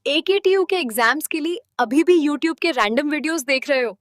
AKTU के exams के लिए अभी भी YouTube के रैंडम वीडियोस देख रहे हो?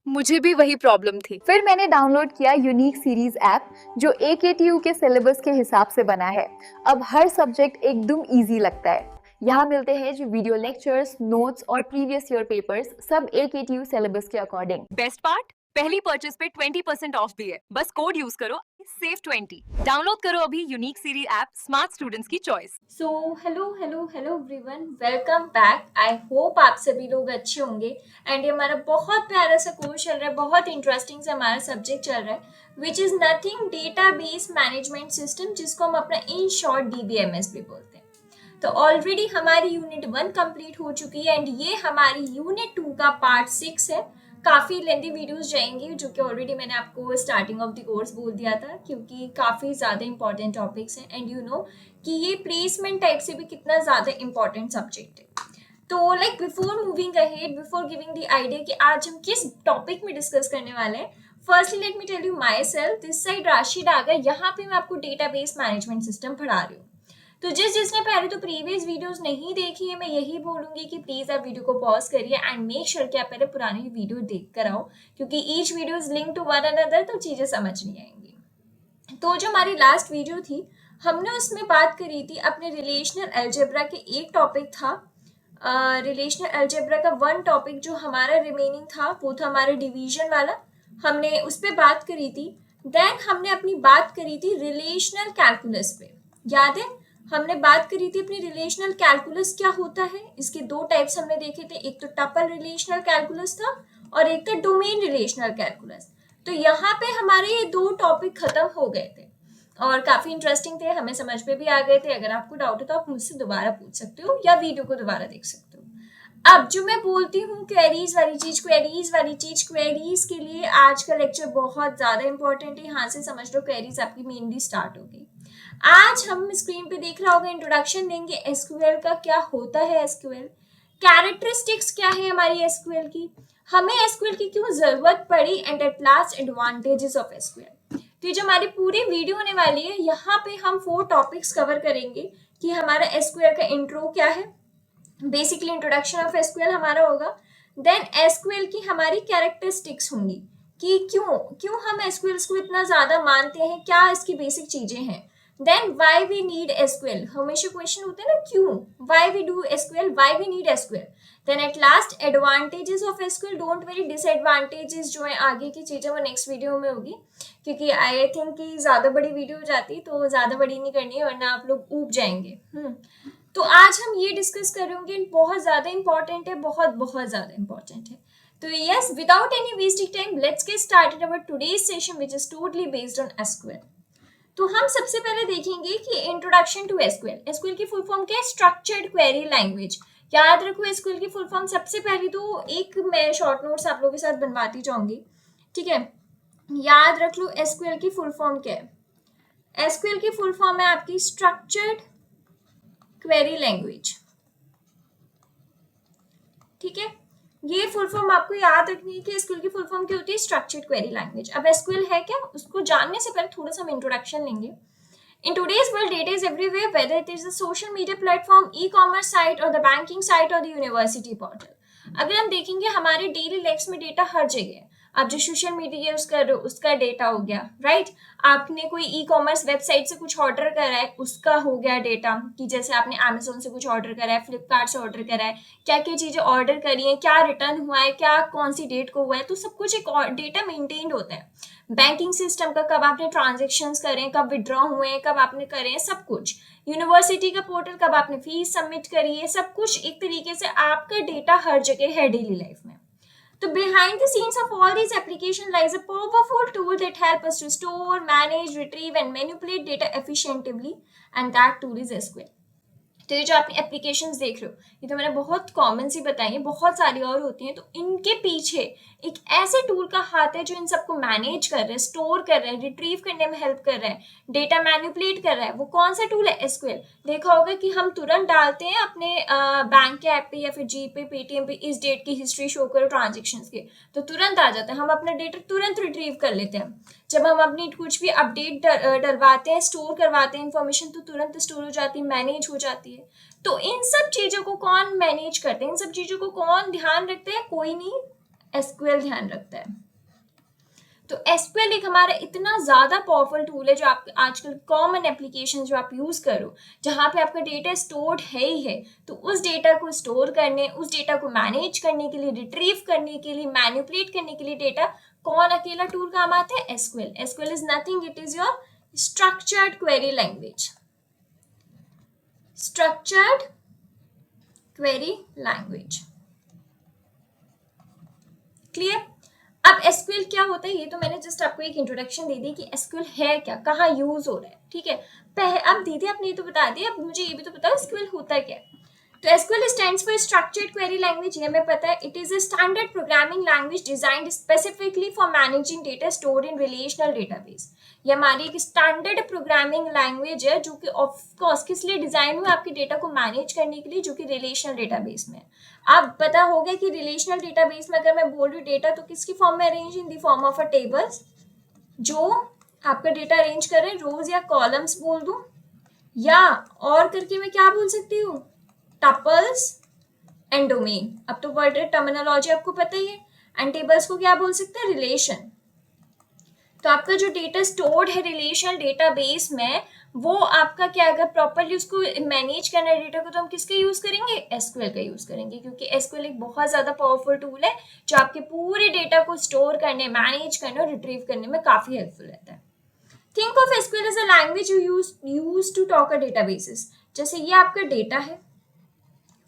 मुझे भी वही प्रॉब्लम थी। फिर मैंने डाउनलोड किया यूनिक सीरीज ऐप जो AKTU के सिलेबस के हिसाब से बना है। अब हर सब्जेक्ट एकदम इजी लगता है। यहाँ मिलते हैं जो वीडियो लेक्चर्स, नोट्स और प्रीवियस ईयर पेपर्स, सब AKTU सिलेबस के अकॉर्डिंग। बेस्ट पार्ट, पहली परचेज पे 20% ऑफ भी है। बस कोड यूज करो, सेव 20। डाउनलोड करो अभी unique series app, smart students की choice. So hello hello hello everyone, welcome back. I hope आप सभी लोग अच्छे होंगे। एंड ये हमारा बहुत प्यारा सा कोर्स चल रहा है, बहुत इंटरेस्टिंग सा हमारा सब्जेक्ट चल रहा है, which is nothing database management system, जिसको हम अपना इन शॉर्ट DBMS भी बोलते हैं। तो ऑलरेडी हमारी यूनिट 1 कंप्लीट हो चुकी है एंड ये हमारी यूनिट 2 का पार्ट 6 है। काफ़ी लेंथी वीडियोस जाएंगी, जो कि ऑलरेडी मैंने आपको स्टार्टिंग ऑफ द कोर्स बोल दिया था, क्योंकि काफ़ी ज़्यादा इंपॉर्टेंट टॉपिक्स हैं एंड यू नो कि ये प्लेसमेंट टाइप से भी कितना ज़्यादा इंपॉर्टेंट सब्जेक्ट है। तो like before moving ahead, before giving the idea कि आज हम किस टॉपिक में डिस्कस करने वाले हैं, firstly let me tell you myself. This side Rashi Dagar, यहाँ पे मैं आपको डेटाबेस मैनेजमेंट सिस्टम पढ़ा रही हूँ। तो जिसने पहले तो प्रीवियस वीडियोस नहीं देखी है, मैं यही बोलूंगी कि प्लीज आप वीडियो को पॉज करिए एंड मेक श्योर कि आप पहले पुरानी वीडियो देख कर आओ, क्योंकि each video is link to one another, तो चीजें समझ नहीं आएंगी। तो जो हमारी लास्ट वीडियो थी, हमने उसमें बात करी थी अपने रिलेशनल अलजेब्रा के एक टॉपिक था, रिलेशनल अलजेब्रा का वन टॉपिक जो हमारा रिमेनिंग था वो था हमारा डिवीजन वाला, हमने उस पर बात करी थी। देन हमने अपनी बात करी थी रिलेशनल कैलकुलस पे, याद है? हमने बात करी थी अपनी रिलेशनल कैलकुलस क्या होता है, इसके दो टाइप्स हमने देखे थे, एक तो टपल रिलेशनल कैलकुलस था और एक था डोमेन रिलेशनल कैलकुलस। तो यहाँ पे हमारे ये दो टॉपिक खत्म हो गए थे और काफी इंटरेस्टिंग थे, हमें समझ में भी आ गए थे। अगर आपको डाउट है तो आप मुझसे दोबारा पूछ सकते हो या वीडियो को दोबारा देख सकते हो। अब जो मैं बोलती हूँ क्वेरीज वाली चीज, क्वेरीज के लिए आज का लेक्चर बहुत ज्यादा इंपॉर्टेंट है। यहाँ से समझ लो क्वेरीज आपकी मेनली स्टार्ट होगी। आज हम स्क्रीन पे देख रहा होगा, इंट्रोडक्शन देंगे एसक्यूएल का, क्या होता है एसक्यूएल, कैरेक्टरिस्टिक्स क्या है हमारी एसक्यूएल की, हमें एसक्यूएल की क्यों जरूरत पड़ी, and eight last advantages of SQL. तो ये जो हमारी पूरी वीडियो होने वाली है, यहाँ पे हम 4 टॉपिक्स कवर करेंगे कि हमारा एसक्यूएल का इंट्रो क्या है, बेसिकली इंट्रोडक्शन ऑफ एसक्यूएल हमारा होगा। देन एसक्यूएल की हमारी कैरेक्टरिस्टिक्स होंगी कि क्यों हम एसक्यूएल को इतना ज्यादा मानते हैं, क्या इसकी बेसिक चीजें हैं। Then why we need SQL, हमेशा क्वेश्चन होते हैं ना, क्यों, why we do SQL, why we need SQL. Then at last advantages of SQL, don't worry, disadvantages जो है आगे की चीजें वो नेक्स्ट वीडियो में होगी, क्योंकि आई थिंक कि ज्यादा बड़ी वीडियो हो जाती तो ज्यादा बड़ी नहीं करनी है, वरना आप लोग ऊब जाएंगे। तो आज हम ये डिस्कस करेंगे, बहुत ज्यादा इंपॉर्टेंट है, बहुत ज्यादा इंपॉर्टेंट है। तो yes, without any wasting time, let's get started our today's session which is totally based on SQL. तो हम सबसे पहले देखेंगे कि इंट्रोडक्शन टू एसक्यूएल। एसक्यूएल की फुल फॉर्म क्या है? Structured query language. याद रखो एसक्यूएल की फुल फॉर्म, सबसे पहले तो एक मैं शॉर्ट नोट्स आप लोगों के साथ बनवाती जाऊंगी, ठीक है? याद रख लो एसक्यूएल की फुल फॉर्म क्या है। एसक्यूएल की फुल फॉर्म है आपकी स्ट्रक्चर्ड क्वेरी लैंग्वेज, ठीक है? ये फुल फॉर्म आपको याद रखनी है कि एसक्यूएल की फुल फॉर्म क्या होती है, स्ट्रक्चर्ड क्वेरी लैंग्वेज। अब एसक्यूएल है क्या, उसको जानने से पहले थोड़ा सा हम इंट्रोडक्शन लेंगे। In today's world, data is everywhere, whether it is a social media platform, e-commerce site, or the banking site, or the university portal. अगर हम देखेंगे हमारे डेली लाइफ में डेटा हर जगह है। आप जो सोशल मीडिया यूज कर रहे हो उसका डेटा हो गया, राइट? आपने कोई ई कॉमर्स वेबसाइट से कुछ ऑर्डर करा है, उसका हो गया डेटा, कि जैसे आपने अमेजोन से कुछ ऑर्डर करा है, फ्लिपकार्ट से ऑर्डर करा है, क्या क्या चीजें ऑर्डर करी है, क्या रिटर्न हुआ है, क्या कौन सी डेट को हुआ है, तो सब कुछ एक डेटा मेंटेन्ड होता है। बैंकिंग सिस्टम का, कब आपने ट्रांजेक्शन्स करें, कब विड्रॉ हुए, कब आपने करे, सब कुछ। यूनिवर्सिटी का पोर्टल, कब आपने फीस सबमिट करी है, सब कुछ एक तरीके से आपका डेटा हर जगह है डेली लाइफ में। तो behind the scenes of all these applications lies a powerful tool that help us to store, manage, retrieve and manipulate data efficiently, and that tool is SQL. तो ये जो आपने एप्लीकेशंस देख रहे हो, ये तो मैंने बहुत कॉमन सी बताई है, बहुत सारी और होती हैं। तो इनके पीछे एक ऐसे टूल का हाथ है जो इन सबको मैनेज कर रहा है, स्टोर कर रहा है, रिट्रीव करने में हेल्प कर रहा है, डेटा मैनिपुलेट कर रहा है। वो कौन सा टूल है? एसक्यूएल। देखा होगा कि हम तुरंत डालते हैं अपने बैंक के ऐप पे या फिर जी पे, पेटीएम पे, इस डेट की हिस्ट्री शो करो ट्रांजेक्शन्स के, तो तुरंत आ जाता है, हम अपना डेटा तुरंत रिट्रीव कर लेते हैं। जब हम अपनी कुछ भी अपडेट डलवाते हैं, स्टोर करवाते हैं इन्फॉर्मेशन, तो तुरंत स्टोर हो जाती है, मैनेज हो जाती है। तो इन सब चीजों को कौन मैनेज करते हैं, इन सब चीजों को कौन ध्यान रखते हैं, कोई नहीं, एसक्यूएल ध्यान रखता है। तो एसक्यूएल एक हमारा इतना ज्यादा पावरफुल टूल है जो आप आजकल कॉमन एप्लीकेशन जो आप यूज करो, जहां पे आपका डेटा स्टोर्ड है ही है, तो उस डेटा को स्टोर करने, उस डेटा को मैनेज करने के लिए, रिट्रीव करने के लिए, मैनिपुलेट करने के लिए डेटा कौन अकेला टूल काम आता है, SQL. SQL is nothing, it is your structured query language, structured query language. Clear? अब एसक्यूएल क्या होता है, ये तो मैंने जस्ट आपको एक इंट्रोडक्शन दे दी कि एसक्यूएल है क्या, कहाँ यूज हो रहा है, ठीक है। अब दीदी आपने ये तो बता दिया, अब मुझे ये भी तो बताओ एसक्यूएल होता है क्या। तो SQL stands for structured query language, ये हमें पता है। It is a standard programming language designed specifically for managing data stored in relational database. ये हमारी एक स्टैंडर्ड प्रोग्रामिंग लैंग्वेज है जो कि ऑफ कोर्स किस लिए डिजाइन हुई, आपके डेटा को मैनेज करने के लिए, जो कि रिलेशनल डेटाबेस में। अब पता होगा कि रिलेशनल डेटाबेस में अगर मैं बोल रही हूँ डेटा, तो किसकी फॉर्म में arrange, in the form of a tables, जो आपका डेटा अरेंज कर रहे हैं, रोज या कॉलम्स बोल दूं, या और करके मैं क्या बोल सकती हूँ, टपल्स एंड डोमेन। अब तो वर्ड टर्मिनोलॉजी आपको पता ही है। एंड टेबल्स को क्या बोल सकते हैं, रिलेशन। तो आपका जो डेटा स्टोर्ड है रिलेशनल डेटाबेस में, वो आपका क्या, अगर प्रॉपरली उसको मैनेज करना है डेटा को, तो हम किसका यूज करेंगे, एसक्यूएल का यूज करेंगे, क्योंकि एसक्यूएल एक बहुत ज्यादा पावरफुल टूल है जो आपके पूरे डेटा को स्टोर करने, मैनेज करने और रिट्रीव करने में काफी हेल्पफुल रहता है। Think of SQL as a language you use to talk a databases. जैसे ये आपका डेटा है,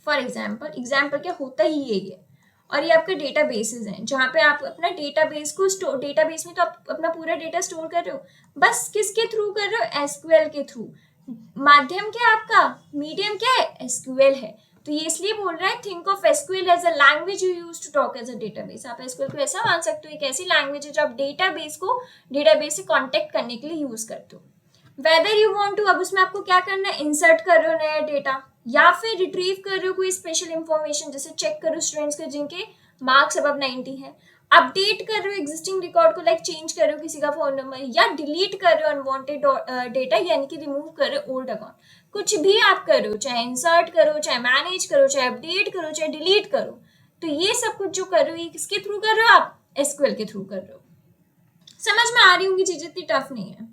फॉर एग्जाम्पल क्या होता ही यही है, और ये आपके डेटाबेसेस हैं जहाँ पे आप अपना डेटाबेस को स्टोर, डेटाबेस में तो आप अपना पूरा डेटा स्टोर कर रहे हो, बस किसके थ्रू कर रहे हो, एसक्यूएल के थ्रू। माध्यम क्या है आपका, मीडियम क्या है, एसक्यूएल है। तो ये इसलिए बोल रहा है think of SQL as a language you use to talk as a database. आप एसक्यूएल को ऐसा मान सकते हो, एक ऐसी लैंग्वेज है जो आप डेटाबेस को डेटाबेस से कॉन्टेक्ट करने के लिए यूज करते हो। वेदर यू वांट टू, अब उसमें आपको क्या करना है, इंसर्ट कर रहे हो नया डेटा, या फिर रिट्रीव कर रहे हो कोई स्पेशल इंफॉर्मेशन, जैसे चेक करो स्टूडेंट्स के जिनके मार्क्स अबव 90 है, अपडेट कर रहे हो एग्जिस्टिंग रिकॉर्ड को, लाइक चेंज कर रहे हो किसी का फोन नंबर, या डिलीट कर रहे हो अनवांटेड डेटा, यानी कि रिमूव कर रहे हो ओल्ड अकाउंट। कुछ भी आप कर रहे हो, चाहे इंसर्ट करो, चाहे मैनेज करो, चाहे अपडेट करो, चाहे डिलीट करो, तो ये सब कुछ जो कर रहे हो, ये किसके थ्रू कर रहे हो, आप एसक्यूएल के थ्रू कर रहे हो। समझ में आ रही होंगी चीजें, इतनी टफ नहीं है।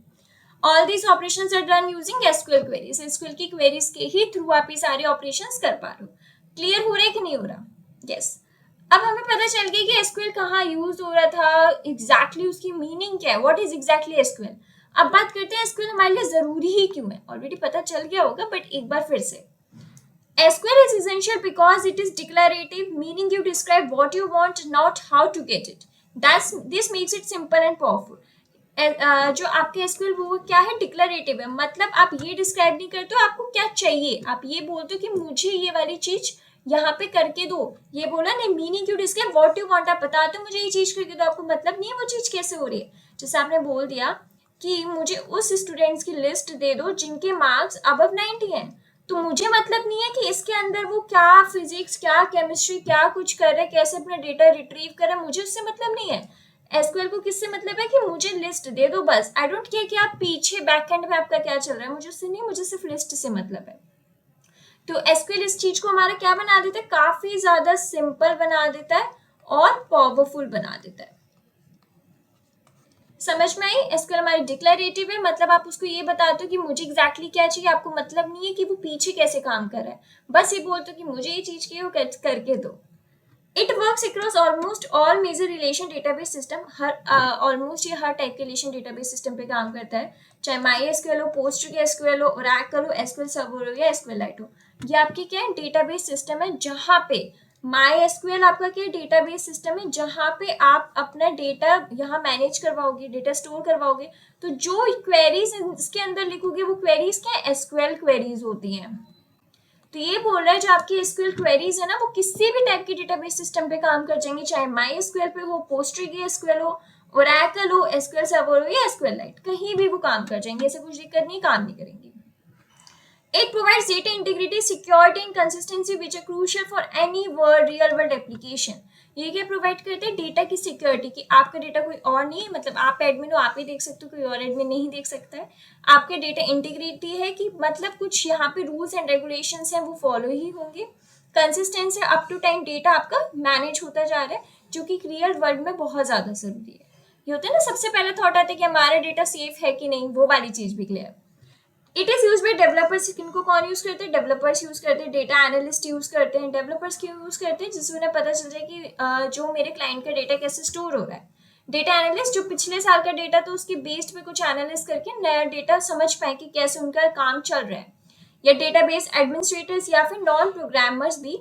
All these operations are done using SQL queries. SQL की queries के ही थ्रू आप ये सारे operations कर पा रहे हो। क्लियर हो रहा है कि नहीं हो रहा? Yes. अब हमें पता चल गया कि SQL कहाँ यूज हो रहा था, exactly उसकी मीनिंग क्या है, what is exactly SQL। अब बात करते हैं SQL हमारे लिए जरूरी ही क्यों है। ऑलरेडी पता चल गया होगा, बट एक बार फिर से। SQL is essential because it is declarative, meaning you describe what you want, not how to get it. This makes it simple and powerful. जो आपके एसक्यूएल वो क्या है, डिक्लेरेटिव है, मतलब आप ये डिस्क्राइब नहीं करते हो आपको क्या चाहिए, आप ये बोलते हो कि मुझे ये वाली चीज यहाँ पे करके दो, ये बोला नहीं। Meaning you describe what you want, आप बताते हो मुझे ये चीज करके दो, आपको मतलब नहीं है वो चीज कैसे हो रही है। जैसे आपने बोल दिया कि मुझे उस स्टूडेंट्स की लिस्ट दे दो जिनके मार्क्स अबव 90 हैं, तो मुझे मतलब नहीं है कि इसके अंदर वो क्या फिजिक्स, क्या केमिस्ट्री, क्या कुछ कर रहे, कैसे अपना डेटा रिट्रीव कर रहे, मुझे उससे मतलब नहीं है। एसक्यूएल को किससे मतलब है कि मुझे लिस्ट दे दो बस, आई डोंट केयर कि आप पीछे बैकएंड में आपका क्या चल रहा है, मुझे उससे नहीं, मुझे सिर्फ लिस्ट से मतलब है। तो एसक्यूएल इस चीज को हमारा क्या बना देता है, काफी ज्यादा सिंपल बना देता है और पावरफुल बना देता है। समझ में आई? एसक्यूएल हमारी डिक्लेरेटिव है, मतलब आप उसको ये बताते हो कि मुझे एग्जैक्टली क्या चाहिए, आपको मतलब नहीं है कि वो पीछे कैसे काम कर रहा है, बस ये बोलते हो कि मुझे ये चीज चाहिए, वो करके दो। It works across almost all major relation database system. Almost ये हर टाइप के रिलेशन डेटाबेस सिस्टम पे काम करता है, चाहे MySQL हो, PostgreSQL हो, Oracle हो, SQL Server हो या SQLite हो। ये आपकी क्या है, डेटाबेस सिस्टम है, जहाँ पे MySQL आपका क्या डेटाबेस सिस्टम है, जहाँ पे आप अपना डेटा यहाँ मैनेज करवाओगे, डेटा स्टोर करवाओगे, तो जो क्वेरीज इसके अंदर लिखोगे वो क्वेरीज क्या, SQL क्वेरीज होती हैं। तो ये बोल रहा है जो आपकी एसक्यूएल क्वेरीज है ना, वो किसी भी टाइप की डेटाबेस सिस्टम पे काम कर जाएंगे, चाहे MySQL पे हो, PostgreSQL हो, Oracle हो, SQL Server हो या SQLite, कहीं भी वो काम कर जाएंगे, ऐसे कुछ दिक्कत नहीं, काम नहीं करेंगे। It provides data integrity, security and consistency which are crucial for any real world application. ये क्या प्रोवाइड करते हैं? डेटा की सिक्योरिटी, कि आपका डेटा कोई और नहीं, मतलब आप एडमिन हो, आप ही देख सकते हो, कोई और एडमिन नहीं देख सकता है. आपके डेटा इंटीग्रिटी है कि मतलब कुछ यहाँ पे रूल्स एंड रेगुलेशंस हैं वो फॉलो ही होंगे. Consistency, up to time data आपका मैनेज होता जा रहा है, जो कि रियल वर्ल्ड में बहुत ज्यादा जरूरी है. ये होता है ना, सबसे पहले थॉट आता है कि हमारा डेटा सेफ है कि नहीं, वो वाली चीज भी clear. It is use by developers. किनको कौन यूज करते हैं? डेवलपर्स यूज करते हैं, डेटा एनालिस्ट यूज करते हैं. डेवलपर्स क्यों यूज करते हैं? जिससे उन्हें पता चल जाए कि जो मेरे क्लाइंट का डेटा कैसे स्टोर हो रहा है. डेटा एनालिस्ट जो पिछले साल का डेटा तो उसके बेस्ड पे कुछ एनालिस्ट करके नया डेटा समझ पाए कि कैसे उनका काम चल रहा है. या डेटाबेस एडमिनिस्ट्रेटर्स या फिर नॉन प्रोग्रामर्स भी,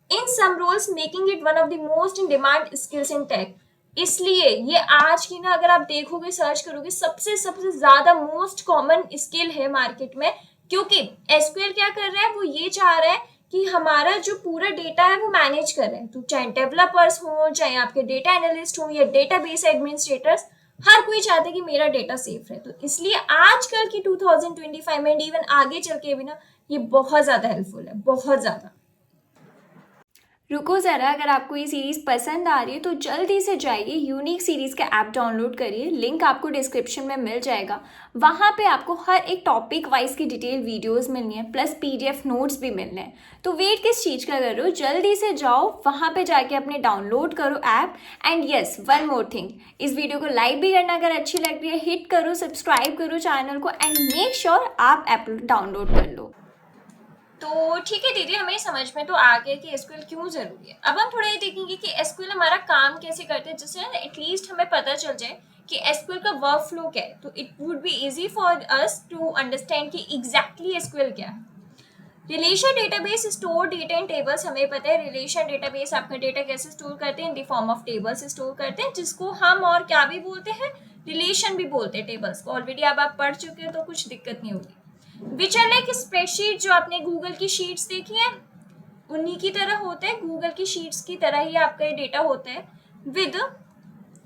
in some roles making it one of the most in demand skills in tech. इसलिए ये आज की ना, अगर आप देखोगे, सर्च करोगे, सबसे ज्यादा मोस्ट कॉमन स्किल है मार्केट में. क्योंकि एसक्यूएल क्या कर रहा है? वो ये चाह रहा है कि हमारा जो पूरा डेटा है वो मैनेज कर रहे हैं. तो चाहे डेवलपर्स हो, चाहे आपके डेटा एनालिस्ट हो, या डेटाबेस एडमिनिस्ट्रेटर्स, हर कोई चाहता है कि मेरा डेटा सेफ रहे. तो इसलिए आजकल की 2025 में इवन आगे चल के भी ना, ये बहुत ज्यादा हेल्पफुल है, बहुत ज्यादा. रुको ज़रा, अगर आपको ये सीरीज़ पसंद आ रही है तो जल्दी से जाइए यूनिक सीरीज़ का ऐप डाउनलोड करिए. लिंक आपको डिस्क्रिप्शन में मिल जाएगा. वहाँ पे आपको हर एक टॉपिक वाइज की डिटेल वीडियोस मिलनी है, प्लस पीडीएफ नोट्स भी मिलने हैं. तो वेट किस चीज़ का कर रहे हो? जल्दी से जाओ, वहाँ पे जाके अपने डाउनलोड करो app. And yes, one more thing, इस वीडियो को लाइक भी करना अगर अच्छी लग रही है. हिट करो, सब्सक्राइब करो चैनल को, एंड मेक श्योर आप ऐप डाउनलोड कर लो. तो ठीक है दीदी, हमें समझ में तो आ गया कि एसक्यूएल क्यों जरूरी है. अब हम थोड़ा ये देखेंगे कि एसक्यूएल हमारा काम कैसे करते हैं, जिससे ना एटलीस्ट हमें पता चल जाए कि एसक्यूएल का वर्क फ्लो क्या है. तो it would be easy for us to understand कि एग्जैक्टली एसक्यूएल क्या है. Relation database store data in tables. हमें पता है रिलेशन डेटाबेस आपका डेटा कैसे स्टोर करते हैं? In the form of tables store करते हैं, जिसको हम और क्या भी बोलते हैं? रिलेशन भी बोलते हैं टेबल्स को. ऑलरेडी अब आप पढ़ चुके हो तो कुछ दिक्कत नहीं होगी. Which are like spreadsheet. जो आपने गूगल की शीट्स देखी है, उन्हीं की तरह होते हैं. गूगल की शीट्स की तरह ही आपका ये डेटा होता है, with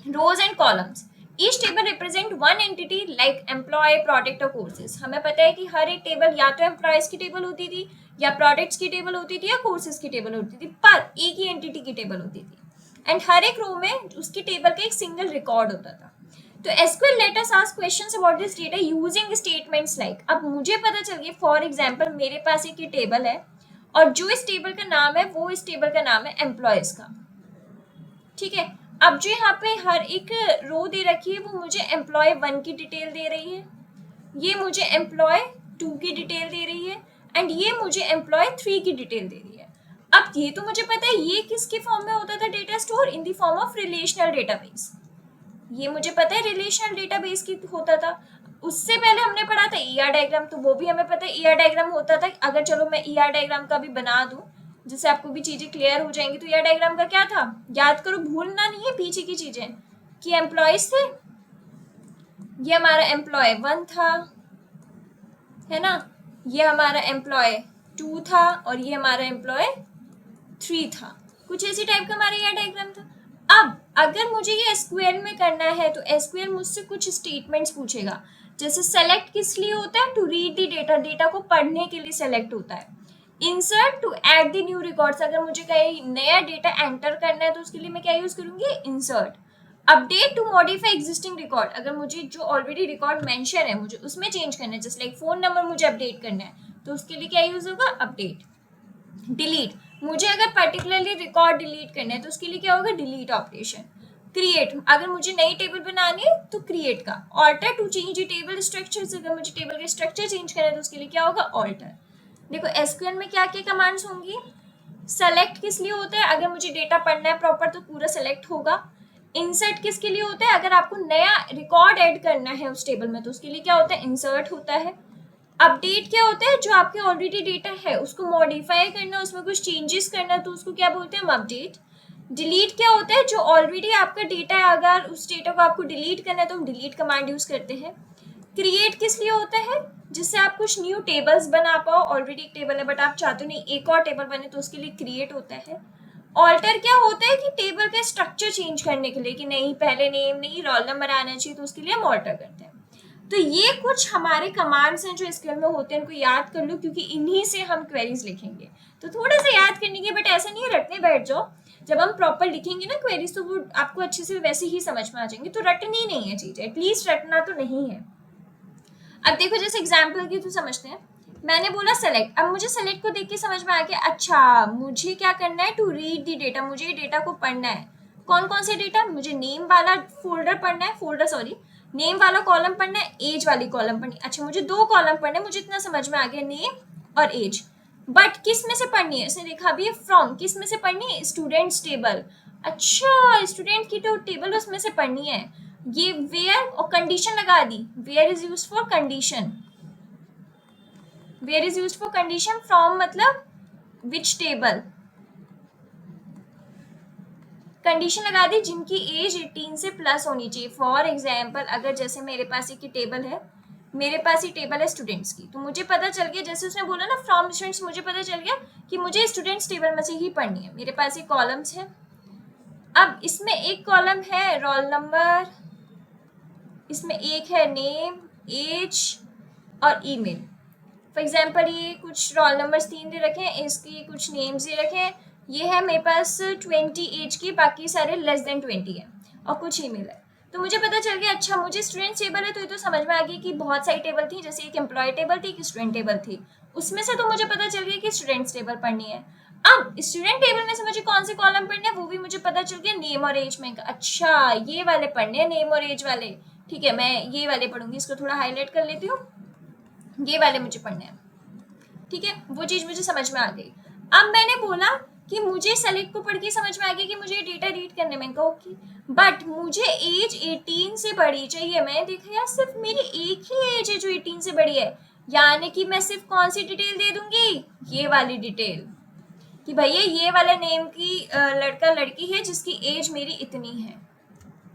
rows and columns. Each table represent one entity like employee, product और कोर्सेज. हमें पता है कि हर एक टेबल या तो एम्प्लॉयज की टेबल होती थी, या प्रोडक्ट्स की टेबल होती थी, या कोर्सेज की टेबल होती थी, पर एक ही एंटिटी की टेबल होती थी. एंड हर एक रो में उसकी टेबल का एक सिंगल रिकॉर्ड होता था. तो SQL let us ask questions about this data using statements like. अब मुझे पता चल गया, फॉर एग्जाम्पल मेरे पास एक ये टेबल है, और जो इस टेबल का नाम है वो इस टेबल का नाम है एम्प्लॉयज का. ठीक है. अब जो यहाँ पे हर एक रो दे रखी है वो मुझे एम्प्लॉय 1 की डिटेल दे रही है, ये मुझे एम्प्लॉय 2 की डिटेल दे रही है, एंड ये मुझे एम्प्लॉय 3 की डिटेल दे रही है. अब ये तो मुझे पता है ये किसके फॉर्म में होता था data store? In the form of relational database. ये मुझे पता है रिलेशनल डेटाबेस की होता था. उससे पहले हमने पढ़ा था ER डायग्राम, तो वो भी हमें पता है ER डायग्राम होता था. अगर चलो मैं ER डायग्राम का भी बना दूं जिससे आपको भी चीजें क्लियर हो जाएंगी. तो ER डायग्राम का क्या था? याद करो, भूलना नहीं है पीछे की चीजें. कि एम्प्लॉयज थे, ये हमारा एम्प्लॉय 1 था, है ना, ये हमारा एम्प्लॉय 2 था, और ये हमारा एम्प्लॉय 3 था. कुछ इसी टाइप का हमारा ER डायग्राम था. अब अगर मुझे ये एसक्यूएल में करना है तो एसक्यूएल मुझसे कुछ स्टेटमेंट्स पूछेगा. जैसे सेलेक्ट किस लिए होता है? To read the data. Data को पढ़ने के लिए सेलेक्ट होता है. Insert to add the new records. अगर मुझे कहीं नया डेटा एंटर करना है तो उसके लिए मैं क्या यूज करूंगी? Insert. Update to modify existing record. अगर मुझे जो ऑलरेडी रिकॉर्ड मेंशन है मुझे उसमें चेंज करना है, जस्ट लाइक फोन नंबर मुझे अपडेट करना है, तो उसके लिए क्या यूज होगा? अपडेट. डिलीट. मुझे अगर पर्टिकुलरली रिकॉर्ड डिलीट करना है तो उसके लिए क्या होगा? Delete operation. क्रिएट. अगर मुझे नई टेबल बनानी है तो क्रिएट का. Alter to change table structure. अगर मुझे टेबल के स्ट्रक्चर चेंज करना है तो उसके लिए क्या होगा? ऑल्टर. देखो एसक्यूएल में क्या क्या कमांड्स होंगी. सेलेक्ट किस लिए होता है? अगर मुझे डेटा पढ़ना है प्रॉपर तो पूरा सेलेक्ट होगा. इंसर्ट किसके लिए होता है? अगर आपको नया रिकॉर्ड ऐड करना है उस टेबल में तो उसके लिए क्या होता है? इंसर्ट होता है. अपडेट क्या होता है? जो आपके ऑलरेडी डेटा है उसको मॉडिफाई करना, उसमें कुछ चेंजेस करना, तो उसको क्या बोलते हैं? हम अपडेट. डिलीट क्या होता है? जो ऑलरेडी आपका डेटा है, अगर उस डेटा को आपको डिलीट करना है तो हम डिलीट कमांड यूज करते हैं. क्रिएट किस लिए होता है? जिससे आप कुछ न्यू टेबल्स बना पाओ. ऑलरेडी एक टेबल है बट आप चाहते हो नहीं एक और टेबल बने, तो उसके लिए क्रिएट होता है. ऑल्टर क्या होता है? कि टेबल का स्ट्रक्चर चेंज करने के लिए, कि नहीं पहले नेम नहीं रोल नंबर आना चाहिए, तो उसके लिए हम ऑल्टर करते हैं. तो ये कुछ हमारे कमांड्स हैं जो एसक्यूएल में होते हैं, इनको याद कर लो क्योंकि इन्हीं से हम क्वेरीज लिखेंगे। तो थोड़ा सा याद करने के, बट ऐसा नहीं है रटने बैठ जाओ। जब हम प्रॉपर लिखेंगे ना क्वेरीज तो वो आपको अच्छे से वैसे ही समझ में आ जाएंगे। तो रटनी नहीं है चीज़, एटलीस्ट रटना तो नहीं है। अब देखो जैसे एग्जाम्पल की तो समझते हैं, मैंने बोला सेलेक्ट। अब मुझे सेलेक्ट को देख के समझ में आ गया, अच्छा मुझे क्या करना है, टू रीड दी डेटा, मुझे ये डेटा को पढ़ना है। कौन कौन से डेटा, मुझे नेम वाला फोल्डर पढ़ना है, नेम वाला कॉलम पढ़ना है, एज वाली कॉलम पढ़नी है। अच्छा मुझे 2 कॉलम पढ़ने हैं, मुझे इतना समझ में आ गया, नेम और एज। बट किस में से पढ़नी है, इसने देखा भी है फ्रॉम, किस में से पढ़नी है, स्टूडेंट्स टेबल। अच्छा स्टूडेंट की तो टेबल उसमें से पढ़नी है। ये वेयर और कंडीशन लगा दी, where is used for condition, where is used for condition, from मतलब विच टेबल, कंडीशन लगा दी जिनकी एज 18 से प्लस होनी चाहिए। फॉर एग्जाम्पल अगर जैसे मेरे पास एक टेबल है, मेरे पास ही टेबल है स्टूडेंट्स की, तो मुझे पता चल गया, जैसे उसने बोला ना फ्रॉम स्टूडेंट्स, मुझे पता चल गया कि मुझे स्टूडेंट्स टेबल में से ही पढ़नी है। मेरे पास ये कॉलम्स है। अब इसमें एक कॉलम है रोल नंबर, इसमें एक है नेम, एज और ईमेल। फॉर एग्जाम्पल ये कुछ रोल नंबर्स 3 दे रखे हैं, इसकी कुछ नेम्स दे रखे हैं। ये है मेरे पास 20 एज की, बाकी सारे लेस देन 20 है और कुछ ईमेल है। तो मुझे पता चल गया, अच्छा मुझे स्टूडेंट टेबल है, तो ये तो समझ में आ गई कि बहुत सारी टेबल थी, जैसे एक एम्प्लॉय टेबल थी, एक स्टूडेंट टेबल थी, उसमें से तो मुझे पता चल गया कि स्टूडेंट्स टेबल पढ़नी है। अब स्टूडेंट टेबल में से मुझे कौन से कॉलम पढ़ने हैं वो भी मुझे पता चल गया, नेम और एज में। अच्छा ये वाले पढ़ने हैं, नेम और एज वाले, ठीक है मैं ये वाले पढ़ूंगी, इसको थोड़ा हाईलाइट कर लेती हूँ, ये वाले मुझे पढ़ने हैं, ठीक है वो चीज मुझे समझ में आ गई। अब मैंने बोला कि मुझे सेलेक्ट को पढ़ के समझ में आ गया कि मुझे डेटा रीड करने में, ओके बट मुझे एज 18 से बड़ी चाहिए। मैंने देखा यार सिर्फ मेरी एक ही एज है जो 18 से बड़ी है, यानी कि मैं सिर्फ कौन सी डिटेल दे दूंगी, ये वाली डिटेल, कि भैया ये वाला नेम की लड़का लड़की है जिसकी एज मेरी इतनी है।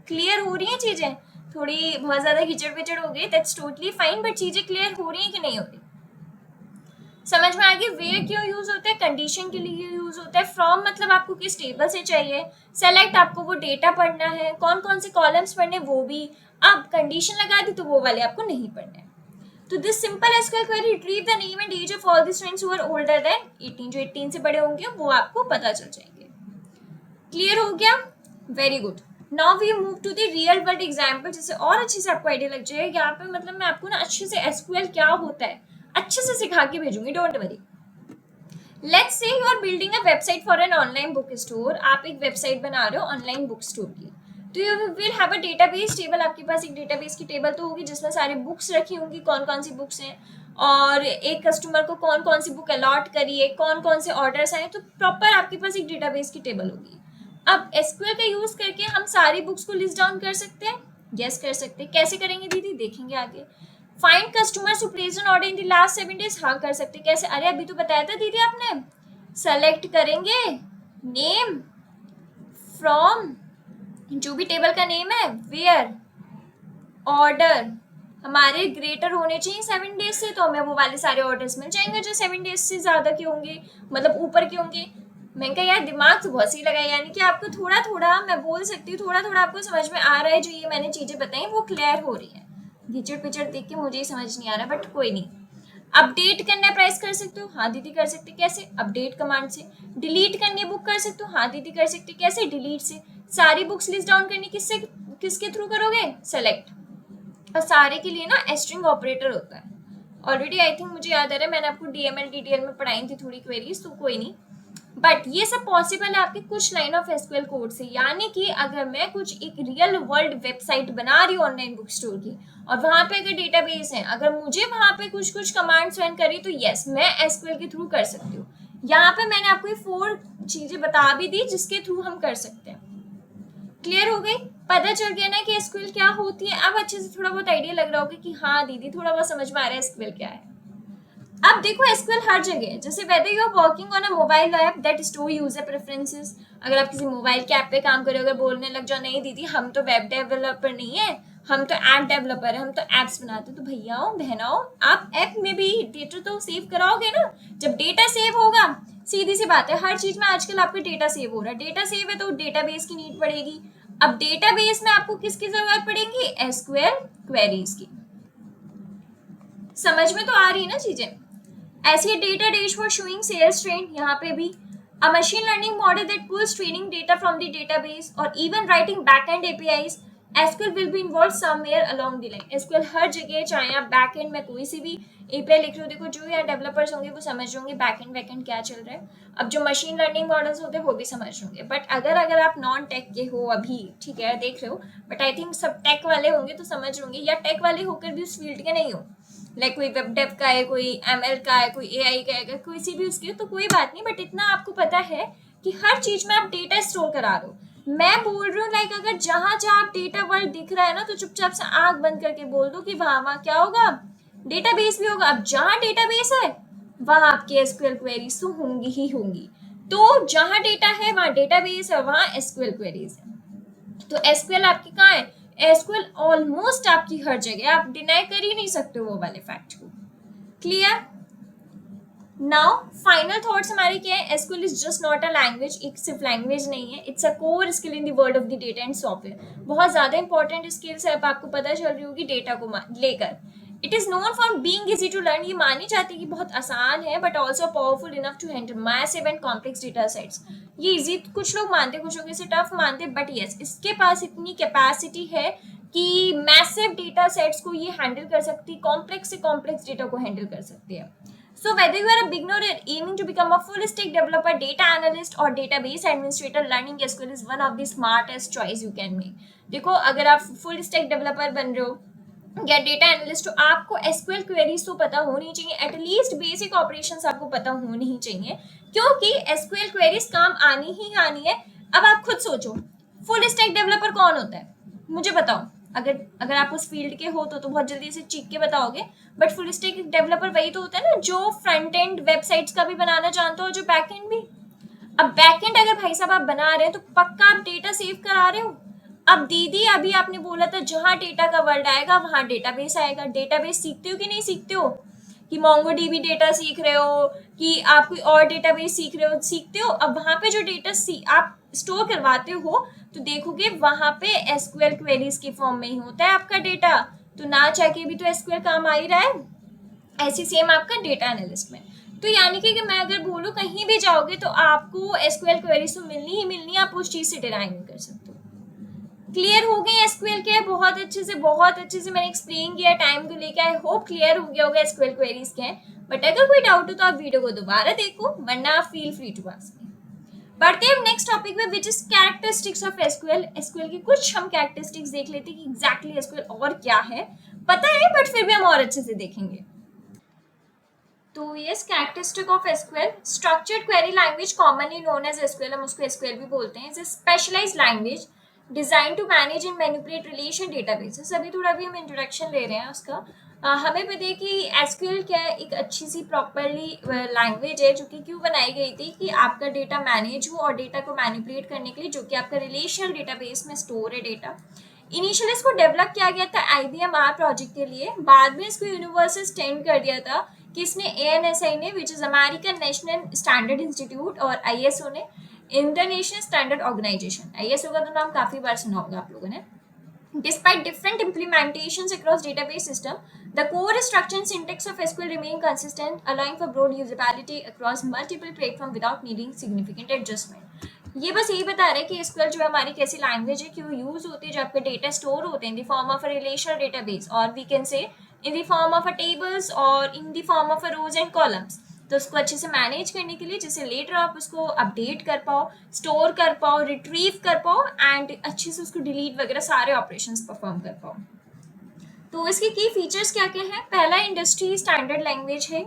क्लियर हो रही है चीजें, थोड़ी बहुत ज्यादा खिचड़ पिचड़ हो गई, दैट्स टोटली फाइन, बट चीजें क्लियर हो रही है कि नहीं हो रही, समझ में आ गई। वेयर क्यों यूज होता है, कंडीशन के लिए यूज होता है। फ्रॉम मतलब आपको किस टेबल से चाहिए, सेलेक्ट आपको वो डेटा पढ़ना है, कौन कौन से कॉलम्स पढ़ने वो भी। अब कंडीशन लगा दी तो वो वाले आपको नहीं पढ़ने। तो this simple SQL query retrieve the name and age of all the students who are older than 18, जो 18 से बड़े होंगे वो आपको पता चल जाएंगे। क्लियर हो गया, very good. Now we move to the real world example, जिससे और अच्छे से आपको आइडिया लग जाएगा। यहाँ पे मतलब मैं आपको ना अच्छे से एसक्यूएल क्या होता है अच्छे से सिखा के भेजूंगी, don't worry. Let's say you are building a website for an online book store, आप एक वेबसाइट बना रहे हो ऑनलाइन बुक स्टोर की। तो you will have a database table, आपके पास एक डेटाबेस की टेबल तो होगी जिसमें सारी बुक्स रखी होंगी, कौन कौन सी बुक्स हैं और एक कस्टमर को कौन कौन सी बुक अलॉट करी है, कौन कौन से ऑर्डर्स आए, तो प्रॉपर आपके पास एक डेटाबेस की टेबल होगी। अब एसक्यूएल का यूज करके हम सारी बुक्स को लिस्ट डाउन कर सकते हैं, यस कर सकते हैं। कैसे करेंगे दीदी, देखेंगे आगे। Find customers who placed an order in the last 7 days, हाँ कर सकते। कैसे, अरे अभी तो बताया था दीदी आपने, सेलेक्ट करेंगे नेम फ्रॉम, जो भी टेबल का नेम है, वेयर, ऑर्डर हमारे ग्रेटर होने चाहिए 7 days से, तो हमें वो वाले सारे ऑर्डर्स मिल जाएंगे जो 7 days से ज्यादा के होंगे, मतलब ऊपर के होंगे। मैं कहा यार दिमाग तो बहुत सही लगा, यानी कि आपको थोड़ा थोड़ा मैं बोल सकती हूँ, थोड़ा थोड़ा आपको समझ में आ रहा है, जो ये मैंने चीजें बताई वो क्लियर हो रही है। घिचड़ पिचड़ देख के मुझे ही समझ नहीं आ रहा, बट कोई नहीं। अपडेट करना है प्राइस कर सकते हो, हाँ दीदी कर सकते। कैसे, अपडेट कमांड से। डिलीट करनी है बुक कर सकते हो, हाँ दीदी कर सकते। कैसे, डिलीट से। सारी बुक्स लिस्ट डाउन करनी किससे, किसके थ्रू करोगे, सेलेक्ट। और सारे के लिए ना स्ट्रिंग ऑपरेटर होता है, ऑलरेडी आई थिंक मुझे याद आ रहा है, मैंने आपको डीएमएल डिटेल में पढ़ाई थी थोड़ी क्वेरीज, तो कोई नहीं। बट ये सब पॉसिबल है आपके कुछ लाइन ऑफ एसक्यूएल कोड से, यानी कि अगर मैं कुछ एक रियल वर्ल्ड वेबसाइट बना रही हूँ ऑनलाइन बुक स्टोर की, और वहां पे अगर डेटाबेस है, अगर मुझे वहां पे कुछ कुछ कमांड्स रन करी, तो यस मैं एसक्यूएल के थ्रू कर सकती हूँ। यहाँ पे मैंने आपको ये 4 चीजें बता भी दी जिसके थ्रू हम कर सकते हैं। क्लियर हो गई, पता चल गया ना कि एसक्यूएल क्या होती है। अब अच्छे से थोड़ा बहुत आइडिया लग रहा होगा कि हाँ दीदी थोड़ा बहुत समझ में आ रहा है एसक्यूएल क्या है। अब देखो एसक्यूएल हर जगह है, जैसे whether you are working on a mobile app that store user preferences, अगर आप किसी मोबाइल के ऐप पे काम कर रहे हो, अगर बोलने लग जाओ नहीं दीदी हम तो वेब डेवलपर नहीं है, हम तो ऐप डेवलपर है, हम तो एप्स बनाते, तो भैयाओ बहनाओ आप ऐप में भी डेटा तो सेव कराओगे ना। जब डेटा सेव होगा, सीधी सी बात है, हर चीज में आजकल आपका डेटा सेव हो रहा है, डेटा सेव है तो डेटाबेस की नीड पड़ेगी। अब डेटाबेस में आपको किसकी जरूरत पड़ेगी, एसक्यूएल क्वेरीज की। समझ में तो आ रही है ना चीजें। ऐसी data dashboard showing sales trend, यहाँ पे भी a machine learning model that pulls training data from the database or even writing backend APIs. SQL will be involved somewhere along the line. SQL हर जगह, चाहे आप बैकएंड में कोई सी भी API लिख रहे हो, देखो जो यहाँ डेवलपर्स होंगे वो समझ होंगे बैकएंड वैकेंड क्या चल रहा है। अब जो मशीन लर्निंग मॉडल्स होते हैं वो भी समझ होंगे, बट अगर आप नॉन टेक के हो अभी, ठीक है, देख रहे हो, बट आई थिंक सब टेक वाले होंगे तो समझ होंगे, या टेक वाले होकर भी उस फील्ड के नहीं हो, लाइक कोई वेब डेव का है, कोई ML का है, कोई AI का है, कोई सी भी उसकी, तो कोई बात नहीं, बट इतना आपको पता है कि हर चीज में आप डेटा स्टोर करा रहे हो। मैं बोल रही हूँ लाइक अगर जहां जहां आप डेटा वर्ल्ड दिख रहा है ना, तो चुपचाप से आंख बंद करके बोल दो कि वहां क्या होगा, डेटाबेस भी होगा। अब जहां डेटाबेस है वहां आपकी SQL क्वेरीज तो होंगी ही होंगी, तो जहां डेटा है वहां डेटाबेस है, वहां SQL क्वेरीज है। तो SQL आपकी कहाँ है? SQL ऑलमोस्ट आपकी हर जगह, आप डिनाई कर ही नहीं सकते वो वाले फैक्ट को। क्लियर? नाउ फाइनल थॉट्स हमारे क्या है? SQL is just not a language, एक सिर्फ लैंग्वेज नहीं है, it's a core skill in the world of the data and software. बहुत ज्यादा इंपॉर्टेंट स्किल्स है, अब आपको पता चल रही होगी डेटा को लेकर। It is known for being easy to learn, ये मानी जाती है कि बहुत आसान है, but also powerful enough to handle massive and complex data sets. ये इजी कुछ लोग मानते, कुछ लोग इसे टफ मानते, बट यस, इसके पास इतनी कैपेसिटी है कि मैसिव डेटा सेट्स को ये हैंडल कर सकती है, कॉम्प्लेक्स से कॉम्प्लेक्स डेटा को हैंडल कर सकती है। So whether you are a beginner or aiming to become a full stack developer, data analyst or database administrator, learning SQL is one of the smartest choice you can make. देखो अगर आप full stack developer बन रहे हो या data analyst हो, आपको SQL queries तो पता होनी चाहिए, एटलीस्ट बेसिक ऑपरेशंस आपको पता होनी ही चाहिए, क्योंकि SQL क्वेरीज काम आनी ही आनी है। अब आप खुद सोचो, फुल स्टैक डेवलपर कौन होता है, मुझे बताओ। अगर आप उस फील्ड के हो तो बहुत जल्दी से चीख के बताओगे, बट फुल स्टैक डेवलपर वही तो होता है ना जो फ्रंट एंड वेबसाइट्स का भी बनाना जानता हो, जो बैक एंड भी। अब बैक एंड अगर भाई साहब आप बना रहे हैं तो पक्का आप डेटा सेव करा रहे हो। अब दीदी अभी आपने बोला था जहां डेटा का वर्ल्ड आएगा वहां डेटाबेस आएगा। डेटाबेस सीखते हो कि नहीं सीखते हो? कि MongoDB डेटा सीख रहे हो, कि आप कोई और डेटाबेस सीख रहे हो, सीखते हो। अब वहां पे जो डेटा आप स्टोर करवाते हो तो देखोगे वहां पे SQL क्वेरीज के फॉर्म में ही होता है आपका डेटा, तो ना चाह के भी तो SQL काम आ ही रहा है। ऐसी सेम आपका डेटा एनालिस्ट में। तो यानी कि मैं अगर बोलूँ कहीं भी जाओगे तो आपको SQL क्वेरीज तो मिलनी ही मिलनी है, आप उस चीज से डिराइव नहीं कर सकते। क्लियर हो गई SQL क्या है? बहुत अच्छे से मैंने एक्सप्लेन किया टाइम को लेकर। आई होप क्लियर हो गया होगा SQL क्वेरीज क्या है, बट अगर कोई डाउट हो तो आप वीडियो को दोबारा देखो, वरना feel free to ask me. बढ़ते हैं नेक्स्ट टॉपिक में, which is characteristics of SQL की कुछ हम कैरेक्टरिस्टिक्स देख लेते हैं कि एग्जैक्टली SQL और क्या है। पता है बट फिर भी हम और अच्छे से देखेंगे। तो yes, characteristic of SQL, structured query language commonly known as SQL, हम उसको SQL भी बोलते हैं। Is a specialized language design to manage and manipulate relation databases. अभी थोड़ा भी हम इंट्रोडक्शन ले रहे हैं उसका। हमें पता है कि SQL क्या है, एक अच्छी सी प्रॉपरली लैंग्वेज है जो कि क्यों बनाई गई थी कि आपका डेटा मैनेज हो और डेटा को मैनिपुलेट करने के लिए, जो कि आपका रिलेशनल डेटाबेस में स्टोर है डेटा। इनिशियली इसको डेवलप किया गया था IBM R प्रोजेक्ट के लिए, बाद में इसको यूनिवर्सल स्टैंड कर दिया था कि इसने ANSI ने, which is American national standard institute, और ISO ने, इंटरनेशनल स्टैंडर्ड ऑर्गेनाइजेशन। ISO का तो नाम काफी बार सुना होगा आप लोगों ने। Despite different implementations across database system, the core structure and syntax of SQL remain consistent, allowing for broad usability across multiple platforms without needing significant adjustment. ये बस यही बता रहा है कि SQL जो है हमारी कैसी लैंग्वेज है, क्यों यूज होती है, जो आपके डेटा स्टोर होते हैं in the form of a relational database, और we can say in the form of a tables और in the form of a rows and columns. तो उसको अच्छे से मैनेज करने के लिए, जिससे लेटर आप उसको अपडेट कर पाओ, स्टोर कर पाओ, रिट्रीव कर पाओ, एंड अच्छे से उसको डिलीट वगैरह सारे ऑपरेशंस परफॉर्म कर पाओ। तो इसके की फीचर्स क्या क्या है? पहला, इंडस्ट्री स्टैंडर्ड लैंग्वेज है।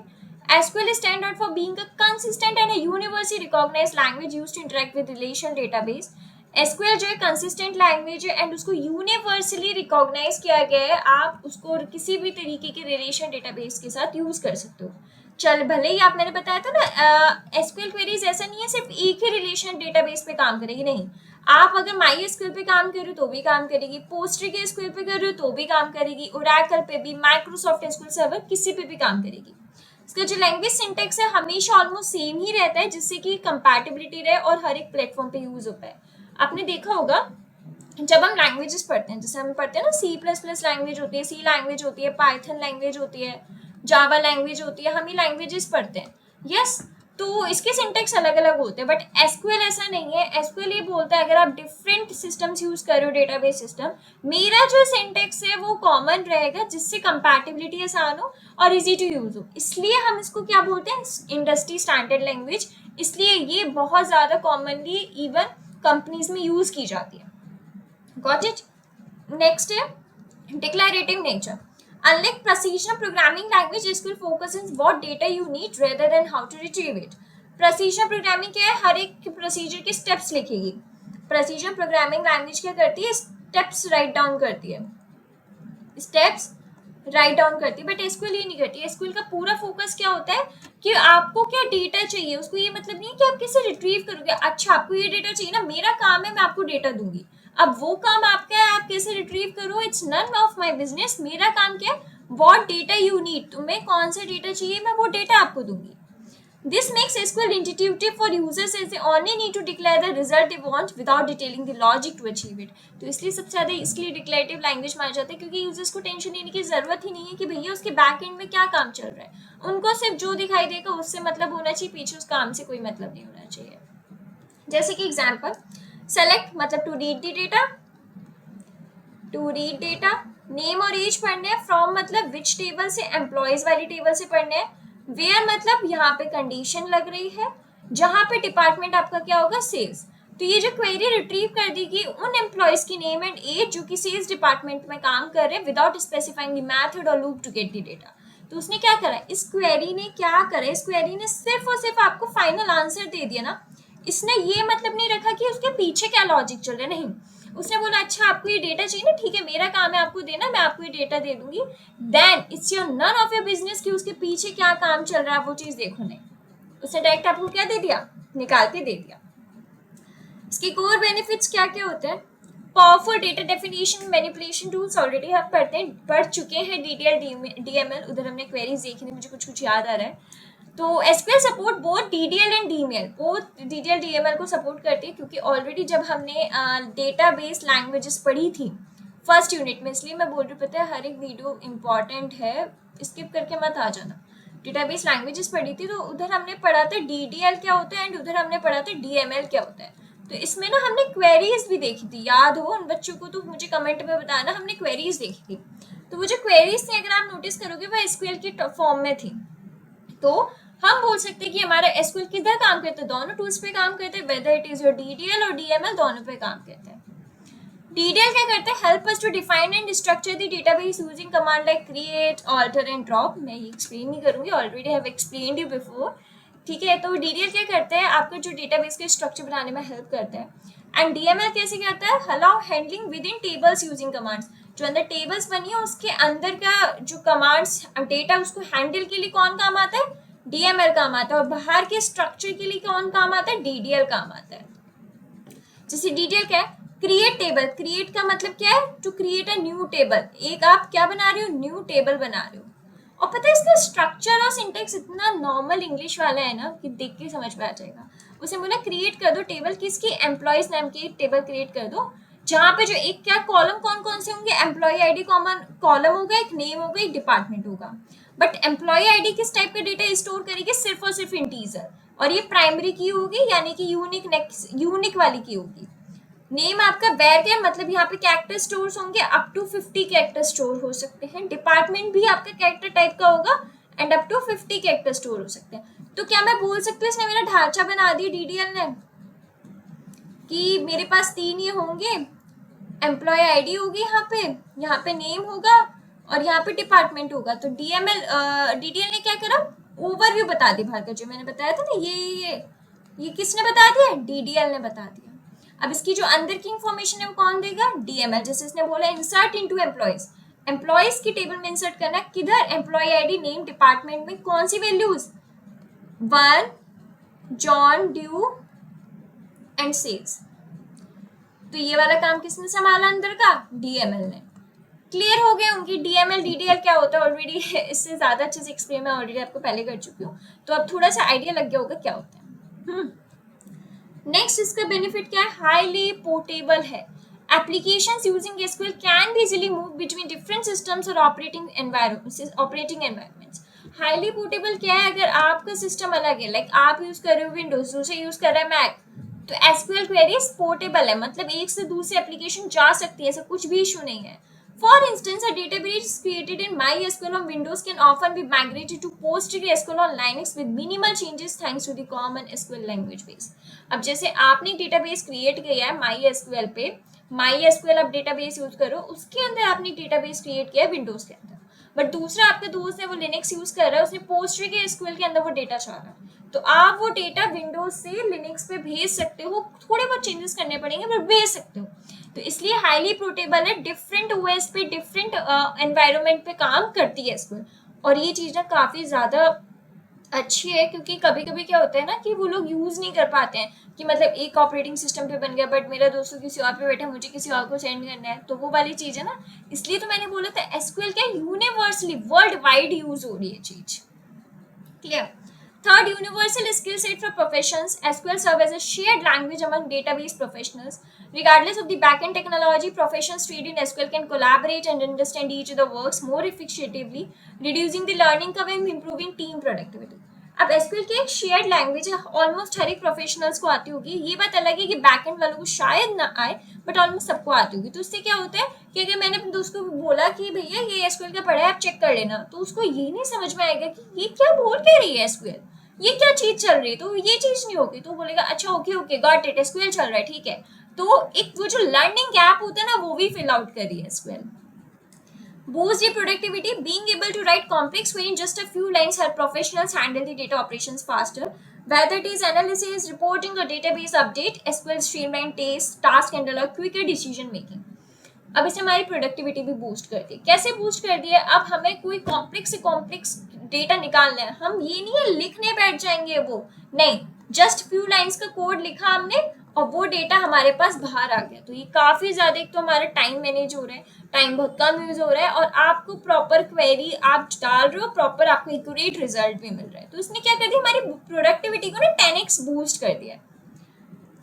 SQL is standard for being a consistent and a universally recognized language used to interact with relational database. SQL जो है कंसिस्टेंट लैंग्वेज है एंड उसको यूनिवर्सली रिकॉग्नाइज किया गया है, आप उसको किसी भी तरीके के रिलेशन डेटाबेस के साथ यूज कर सकते हो। चल भले ही आप, मैंने बताया था ना, SQL क्वेरीज ऐसा नहीं है सिर्फ एक ही रिलेशन डेटाबेस पे काम करेगी, नहीं। आप अगर MySQL पे काम कर रहे हो तो भी काम करेगी, PostgreSQL पे कर रहे हो तो भी काम करेगी, Oracle पे भी, Microsoft SQL सर्वर किसी पे भी काम करेगी। इसका जो लैंग्वेज सिंटेक्स है हमेशा ऑलमोस्ट सेम ही रहता है, जिससे कि कंपैटिबिलिटी रहे और हर एक प्लेटफॉर्म पे यूज हो पाए। आपने देखा होगा जब हम लैंग्वेजेस पढ़ते हैं, जैसे हम पढ़ते हैं ना C++ लैंग्वेज होती है, C लैंग्वेज होती है, पाइथन लैंग्वेज होती है, जावा लैंग्वेज होती है, हम ही लैंग्वेजेस पढ़ते हैं, यस तो इसके सिंटेक्स अलग अलग होते हैं, बट एसक्यूएल ऐसा नहीं है। एसक्यूएल ये बोलता है अगर आप डिफरेंट सिस्टम्स यूज कर रहे हो, डेटाबेस सिस्टम, मेरा जो सिंटेक्स है वो कॉमन रहेगा जिससे कंपैटिबिलिटी आसान हो और इजी टू यूज हो, इसलिए हम इसको क्या बोलते हैं, इंडस्ट्री स्टैंडर्ड लैंग्वेज, इसलिए ये बहुत ज्यादा कॉमनली इवन कंपनीज में यूज की जाती है। Got it? नेक्स्ट है declarative nature. Unlike precision programming language, SQL focuses what data you need rather than how to retrieve it. Precision programming क्या है, हर एक प्रोसीजर के स्टेप्स लिखेगी। Precision programming language क्या करती है, स्टेप्स राइट डाउन करती है, स्टेप्स राइट डाउन करती है, बट SQL ये नहीं करती। SQL का पूरा फोकस क्या होता है कि आपको क्या डेटा चाहिए, उसको ये मतलब नहीं है कि आप कैसे रिट्रीव करोगे, अच्छा आपको ये डेटा चाहिए ना, मेरा काम है मैं आपको डेटा दूंगी, अब वो काम आपका है, आप कैसे रिट्रीव करो, it's none of my business, मेरा काम क्या है, व्हाट डेटा यू नीड, तुम्हें कौन सा डेटा चाहिए, मैं वो डेटा आपको दूंगी। This makes SQL intuitive for users as they only need to declare the result they want without detailing the logic to achieve it. तो इसलिए सबसे ज़्यादा इसलिए डिक्लेरेटिव लैंग्वेज माना जाता है क्योंकि यूजर्स को टेंशन लेने की जरूरत ही नहीं है कि भैया उसके बैक एंड में क्या काम चल रहा है, उनको सिर्फ जो दिखाई देगा उससे मतलब होना चाहिए, पीछे उस काम से कोई मतलब नहीं होना चाहिए। जैसे कि एग्जाम्पल, सेलेक्ट मतलब to read the data, to read data, name और एज पढ़ने हैं, फ्रॉम मतलब विच टेबल से, एम्प्लॉयज वाली टेबल से पढ़ने हैं, वेयर मतलब यहाँ पे कंडीशन लग रही है, जहाँ पे डिपार्टमेंट आपका क्या होगा, सेल्स। तो ये जो क्वेरी रिट्रीव कर देगी उन एम्प्लॉयज की नेम एंड एज जो कि सेल्स डिपार्टमेंट में काम कर रहे हैं विदाउट स्पेसिफाइंग द मेथड और loop to get the data. तो उसने क्या करा, इस क्वेरी ने क्या करा, इस क्वेरी ने सिर्फ और सिर्फ आपको फाइनल आंसर दे दिया ना, इसने ये मतलब नहीं रखा कि उसके पीछे क्या लॉजिक चल रहा है, नहीं, उसने बोला अच्छा आपको ये डेटा चाहिए ना, ठीक है मेरा काम है आपको देना, मैं आपको ये डेटा दे दूंगी, then it's your none of your business कि उसके पीछे क्या काम चल रहा है, वो चीज देखो नहीं, उसने डायरेक्ट आपको क्या दे दिया, निकाल के दे दिया। इसके कोर बेनिफिट्स क्या क्या होते हैं, powerful data definition manipulation tools already हम पढ़ चुके हैं, DDL DML, उधर हमने क्वेरीज देखी थी, मुझे कुछ याद आ रहा है। तो SQL support both DDL and DML, both DDL DML को सपोर्ट करती है क्योंकि ऑलरेडी जब हमने डेटाबेस लैंग्वेजेस पढ़ी थी फर्स्ट यूनिट में, इसलिए मैं बोल रही हूँ, पता है हर एक वीडियो इंपॉर्टेंट है, स्किप करके मत आ जाना। डेटाबेस लैंग्वेजेस पढ़ी थी तो उधर हमने पढ़ा था DDL क्या होता है एंड उधर हमने पढ़ा था DML क्या होता है। तो इसमें ना हमने क्वेरीज भी देखी थी, याद हो उन बच्चों को तो मुझे कमेंट में बताना, हमने क्वेरीज देखी थी। तो वो जो क्वेरीज थी अगर आप नोटिस करोगे वो SQL की फॉर्म में थी, तो हम बोल सकते हैं कि हमारा SQL किधर काम करता है, दोनों टूल्स पे काम करते हैं, whether it is your DDL और DML दोनों पे काम करते हैं। DDL क्या करते हैं, help us to define and structure the database using command like create, alter and drop. मैं ये एक्सप्लेन नहीं करूंगी, already have explained you before, ठीक है। तो DDL क्या करते हैं, आपका जो डेटाबेस के स्ट्रक्चर बनाने में हेल्प करता है, एंड DML कैसे करता है, allow handling with in tables using commands, जो अंदर टेबल्स बनी है उसके अंदर का जो कमांड्स डेटा उसको हैंडल के लिए कौन काम आता है, DML काम आता है, और बाहर के स्ट्रक्चर के लिए कौन काम आता है, DDL काम आता है। जैसे DDL क्या है, क्रिएट टेबल, क्रिएट का मतलब क्या है, to create a new table, एक आप क्या बना रहे हो, न्यू टेबल बना रहे हो। और पता है इसका स्ट्रक्चर और सिंटेक्स इतना नॉर्मल इंग्लिश वाला है ना कि देख के समझ में आ जाएगा। उसे बोला क्रिएट कर दो टेबल, किसकी, एम्प्लॉयज नाम की एक टेबल क्रिएट कर दो, जहाँ पे जो एक क्या कॉलम कौन कौन से होंगे, एम्प्लॉय आईडी कॉमन कॉलम होगा, एक नेम होगा, एक डिपार्टमेंट होगा। बट एम्प्लॉय आईडी किस टाइप का डेटा स्टोर करेगी, सिर्फ और सिर्फ इंटीजर, और ये प्राइमरी की होगी यानी कि यूनिक वाली की होगी। नेम आपका वेर क्या मतलब यहाँ पे कैरेक्टर स्टोर्स होंगे, अप टू 50 कैरेक्टर स्टोर हो सकते हैं। डिपार्टमेंट भी आपका कैरेक्टर टाइप का होगा and up to 50 character store हो सकते हैं। तो क्या मैं बोल सकती हूँ इसने मेरा ढांचा बना दिया DDL ने कि मेरे पास 3 ये होंगे, एम्प्लॉय आईडी होगी यहाँ पे नेम होगा और यहाँ पे डिपार्टमेंट होगा। तो DDL ने क्या करा, ओवरव्यू बता दी बाहर का, जो मैंने बताया था ना, ये किसने बता दिया, DDL ने बता दिया। अब इसकी जो अंदर की इंफॉर्मेशन है वो कौन देगा, DML। जैसे इसने बोला इंसर्ट इनटू एम्प्लॉयज, एम्प्लॉयज की टेबल में इंसर्ट करना, किधर, एम्प्लॉय आईडी, नेम, डिपार्टमेंट में कौन सी values, 1, John, Doe and sales. तो ये वाला काम किसने संभाला अंदर का, DML ने। क्लियर हो गए उनकी DML DDL क्या होता है, ऑलरेडी इससे ज्यादा अच्छे से एक्सप्लेन मैं ऑलरेडी आपको पहले कर चुकी हूँ, तो अब थोड़ा सा आइडिया लग गया होगा क्या होता है। नेक्स्ट इसका बेनिफिट क्या है, हाईली पोर्टेबल है। Applications using SQL can be easily move between different systems और ऑपरेटिंग एनवायरनमेंट्स। हाईली पोर्टेबल क्या है, अगर आपका सिस्टम अलग है, लाइक आप यूज कर रहे हो विंडोज, दूसरे यूज कर रहा है मैक, तो एसक्यूएल क्वेरीज पोर्टेबल है, मतलब एक से दूसरे एप्लीकेशन जा सकती है, ऐसा कुछ भी इशू नहीं है. For instance, a database created in MySQL on Windows can often be migrated to PostgreSQL on Linux with minimal changes thanks to the common SQL language base. अब जैसे आपने डेटाबेस क्रिएट किया है MySQL पे, MySQL आप database use करो, उसके अंदर आपने डेटाबेस क्रिएट किया है विंडोज के अंदर, बट दूसरा आपका दोस्त है वो लिनक्स यूज कर रहा है, उसने PostgreSQL के अंदर वो डेटा चाह रहा है, तो आप वो डेटा विंडोज से लिनक्स पे भेज सकते हो, थोड़े बहुत चेंजेस करने पड़ेंगे पर भेज सकते हो. तो इसलिए हाईली पोर्टेबल है, डिफरेंट ओएस पे डिफरेंट एनवायरनमेंट पे काम करती है एसक्यूएल. और ये चीज़ ना काफ़ी ज़्यादा अच्छी है, क्योंकि कभी कभी क्या होता है ना कि वो लोग यूज़ नहीं कर पाते हैं, कि मतलब एक ऑपरेटिंग सिस्टम पे बन गया बट मेरा दोस्तों किसी और पे बैठा, मुझे किसी और को सेंड करना है, तो वो वाली चीज़ है ना. इसलिए तो मैंने बोला था एसक्यूएल क्या यूनिवर्सली वर्ल्ड वाइड यूज हो रही है चीज़. Clear. Third, universal skill set for professions. SQL serves as a shared language among database professionals. Regardless of the backend technology, professions trained in SQL can collaborate and understand each other works more effectively, reducing the learning curve and improving team productivity. अब SQL की एक shared language है, almost हर एक professionals को आती होगी. ये बात अलग है कि बैकएंड वालों को शायद ना आए, बट ऑलमोस्ट सबको आती होगी. तो उससे क्या होता है कि अगर मैंने अपने दोस्त को बोला कि भैया ये SQL का पढ़ा है, आप चेक कर लेना, तो उसको ये नहीं समझ में आएगा कि ये क्या बोल के रही है SQL, ये क्या चीज चल रही है, तो ये चीज नहीं होगी, तो बोलेगा अच्छा okay okay got it, SQL चल रहा है, ठीक है. तो एक वो जो लर्निंग गैप होता है ना, वो भी फिल आउट कर रही है SQL. Boost the productivity. Being able to write complex query in just a few lines help professionals handle the data operations faster. Whether it is analysis, reporting, or database update, SQL streamline task and allow quicker decision making. अब इससे हमारी productivity भी boost करती है. कैसे boost कर दी है? अब हमें कोई कॉम्प्लेक्स से कॉम्प्लेक्स डेटा निकालना है, हम ये नहीं है लिखने बैठ जाएंगे, वो नहीं, जस्ट फ्यू लाइंस का कोड लिखा हमने और वो डेटा हमारे पास बाहर आ गया. तो ये काफ़ी ज़्यादा, एक तो हमारा टाइम मैनेज हो रहा है, टाइम बहुत कम यूज़ हो रहा है, और आपको प्रॉपर क्वेरी आप डाल रहे हो, प्रॉपर आपको एक्यूरेट रिजल्ट भी मिल रहा है. तो इसने क्या कर दिया, हमारी प्रोडक्टिविटी को ना 10x बूस्ट कर दिया है.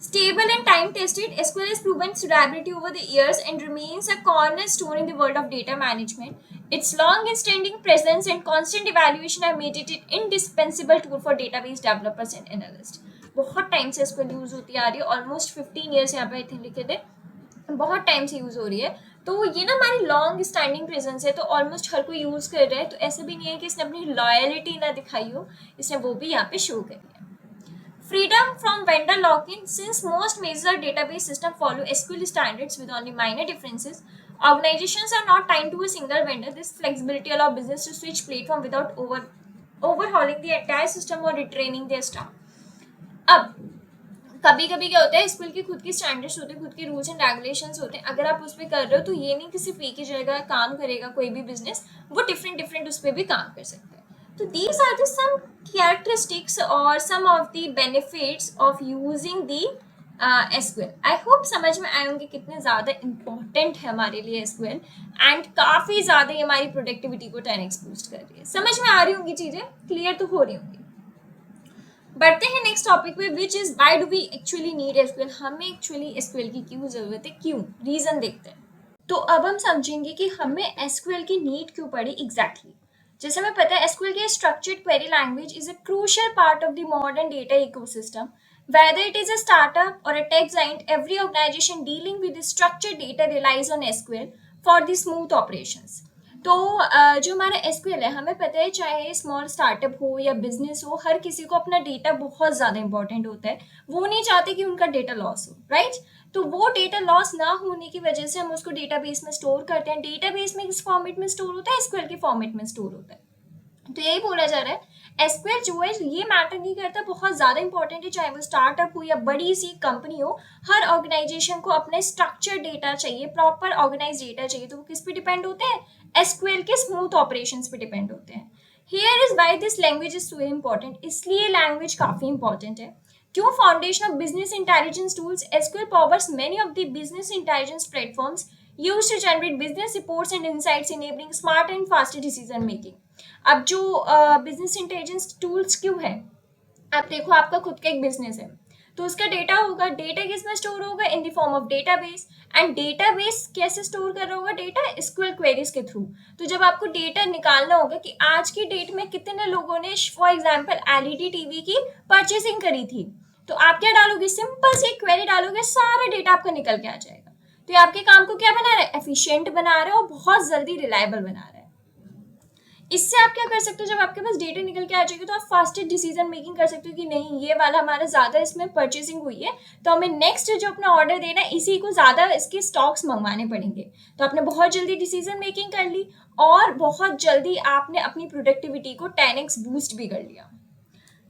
Stable and time-tested, SQL has proven its reliability over the years and remains a cornerstone in the world of data management. Its long-standing presence and constant evaluation have made it an indispensable tool for database developers and analysts. बहुत time से SQL use होती आ रही है, almost 15 years यहाँ पे I think लिखे थे, बहुत टाइम से यूज़ हो रही है. तो ये ना हमारी लॉन्ग स्टैंडिंग प्रेजेंस है, तो ऑलमोस्ट हर कोई यूज़ कर रहा है. तो ऐसा भी नहीं है कि इसने अपनी लॉयलिटी ना दिखाई हो, इसने वो भी यहाँ पे शो करी है. Freedom from vendor lock-in. Since most major database systems follow SQL standards with only minor differences, organizations are not tied to a single vendor. This flexibility allows business to switch platform without overhauling the entire system or retraining their staff. अब कभी कभी क्या होता है, SQL की खुद की standards होते हैं, खुद के रूल्स एंड रेगुलेशंस होते हैं. अगर आप उस पर कर रहे हो तो ये नहीं किसी फी की जगह काम करेगा कोई भी बिजनेस, वो डिफरेंट उस पर भी काम कर सकता है. So these are the some characteristics or some of the benefits of using the SQL. I hope समझ में आए होंगे कितने ज़्यादा important है हमारे लिए SQL, and काफ़ी ज़्यादा ये हमारी प्रोडक्टिविटी को 10x बूस्ट कर रही है. समझ में आ रही होंगी चीज़ें, क्लियर तो हो रही होंगी. बढ़ते हैं नेक्स्ट टॉपिक पे, which is why do we actually need SQL. हमें एक्चुअली SQL की क्यों ज़रूरत है, क्यों, रीज़न देखते हैं. तो अब हम समझेंगे कि हमें SQL की नीड क्यों पड़ी एग्जैक्टली. जैसे हमें पता है SQL की structured query language is a crucial part of the modern data ecosystem. Whether it is a startup or a tech giant, every organization dealing with structured data relies on SQL for the smooth operations. तो जो हमारा SQL है, हमें पता है चाहे small startup हो या बिजनेस हो, हर किसी को अपना डेटा बहुत ज़्यादा इंपॉर्टेंट होता है. वो नहीं चाहते कि उनका डेटा लॉस हो, राइट? तो वो डेटा लॉस ना होने की वजह से हम उसको डेटाबेस में स्टोर करते हैं. डेटाबेस में किस फॉर्मेट में स्टोर होता है, SQL के फॉर्मेट में स्टोर होता है. तो यही बोला जा रहा है SQL जो है ये मैटर नहीं करता, बहुत ज़्यादा इंपॉर्टेंट है, चाहे वो स्टार्टअप हो या बड़ी सी कंपनी हो. हर ऑर्गेनाइजेशन को अपने स्ट्रक्चर डेटा चाहिए, प्रॉपर ऑर्गेनाइज डेटा चाहिए. तो वो किस पे डिपेंड होते हैं, SQL के स्मूथ ऑपरेशंस पे डिपेंड होते हैं. Here is why this language is so important. इसलिए लैंग्वेज काफ़ी इंपॉर्टेंट है. क्यों? Foundation of business intelligence tools. SQL powers many of the business intelligence platforms used to generate business reports and insights, enabling smarter and faster decision making. अब जो business intelligence tools क्यों है, अब देखो आपका खुद का एक बिजनेस है, तो उसका डेटा होगा, डेटा किस में स्टोर होगा, इन the form of database. And database कैसे स्टोर कर रहा होगा डेटा, एसक्यूएल क्वेरीज के थ्रू। तो जब आपको डेटा निकालना होगा कि आज की डेट में कितने लोगों ने फॉर एग्जांपल एलईडी टीवी की परचेसिंग करी थी, तो आप क्या डालोगे, सिंपल सी क्वेरी डालोगे, सारा डेटा आपका निकल के आ जाएगा। तो ये आपके काम को क्या बना रहा है, एफिशिएंट बना रहा है और बहुत जल्दी रिलायबल बना रहा है। इससे आप क्या कर सकते हो, जब आपके पास डेटा निकल के आ जाएगा तो आप फास्टेस्ट डिसीजन मेकिंग कर सकते हो कि नहीं ये वाला हमारा ज्यादा इसमें परचेसिंग हुई है, तो हमें नेक्स्ट जो अपना ऑर्डर देना है इसी को ज्यादा इसके स्टॉक्स मंगवाने पड़ेंगे। तो आपने बहुत जल्दी डिसीजन मेकिंग कर ली और बहुत जल्दी आपने अपनी प्रोडक्टिविटी को 10x बूस्ट भी कर लिया।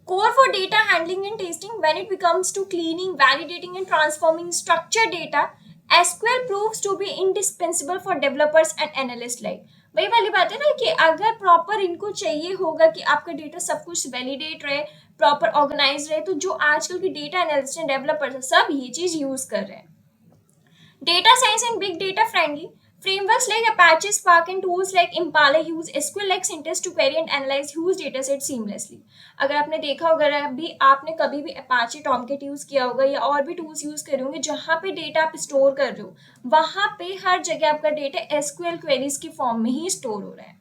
Core for data handling and testing, when it becomes to cleaning, validating and transforming structured data, SQL proves to be indispensable for developers and analysts like। वही वाली बात है ना कि अगर प्रॉपर इनको चाहिए होगा कि आपका डेटा सब कुछ वैलिडेट रहे, प्रॉपर ऑर्गेनाइज रहे, तो जो आजकल की डेटा एनालिस्ट एंड डेवलपर्स सब ये चीज यूज कर रहे हैं। Data science and big data friendly frameworks like Apache Spark and tools like Impala use SQL-like syntax to query and analyze huge datasets seamlessly। अगर आपने देखा होगा, अभी आपने कभी भी Apache Tomcat यूज किया होगा या और भी टूल्स यूज करे होंगे जहाँ पे डेटा आप स्टोर कर रहे हो, वहाँ पे हर जगह आपका डेटा SQL क्वेरीज की फॉर्म में ही स्टोर हो रहा है।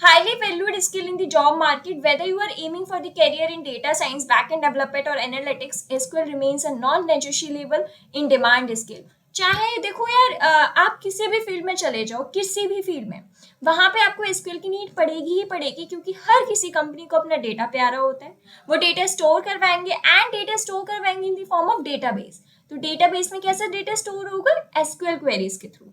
Highly valued skill in the job market, whether you are aiming for the career in data science, backend development or analytics, SQL remains a non-negotiable in demand skill। चाहे देखो यार, आप किसी भी फील्ड में चले जाओ, किसी भी फील्ड में, वहां पे आपको एसक्यूएल की नीड पड़ेगी ही पड़ेगी, क्योंकि हर किसी कंपनी को अपना डेटा प्यारा होता है। वो डेटा स्टोर करवाएंगे एंड डेटा स्टोर करवाएंगे इन द फॉर्म ऑफ डेटाबेस। तो डेटाबेस में कैसा डेटा स्टोर होगा, एसक्यूएल क्वेरीज के थ्रू।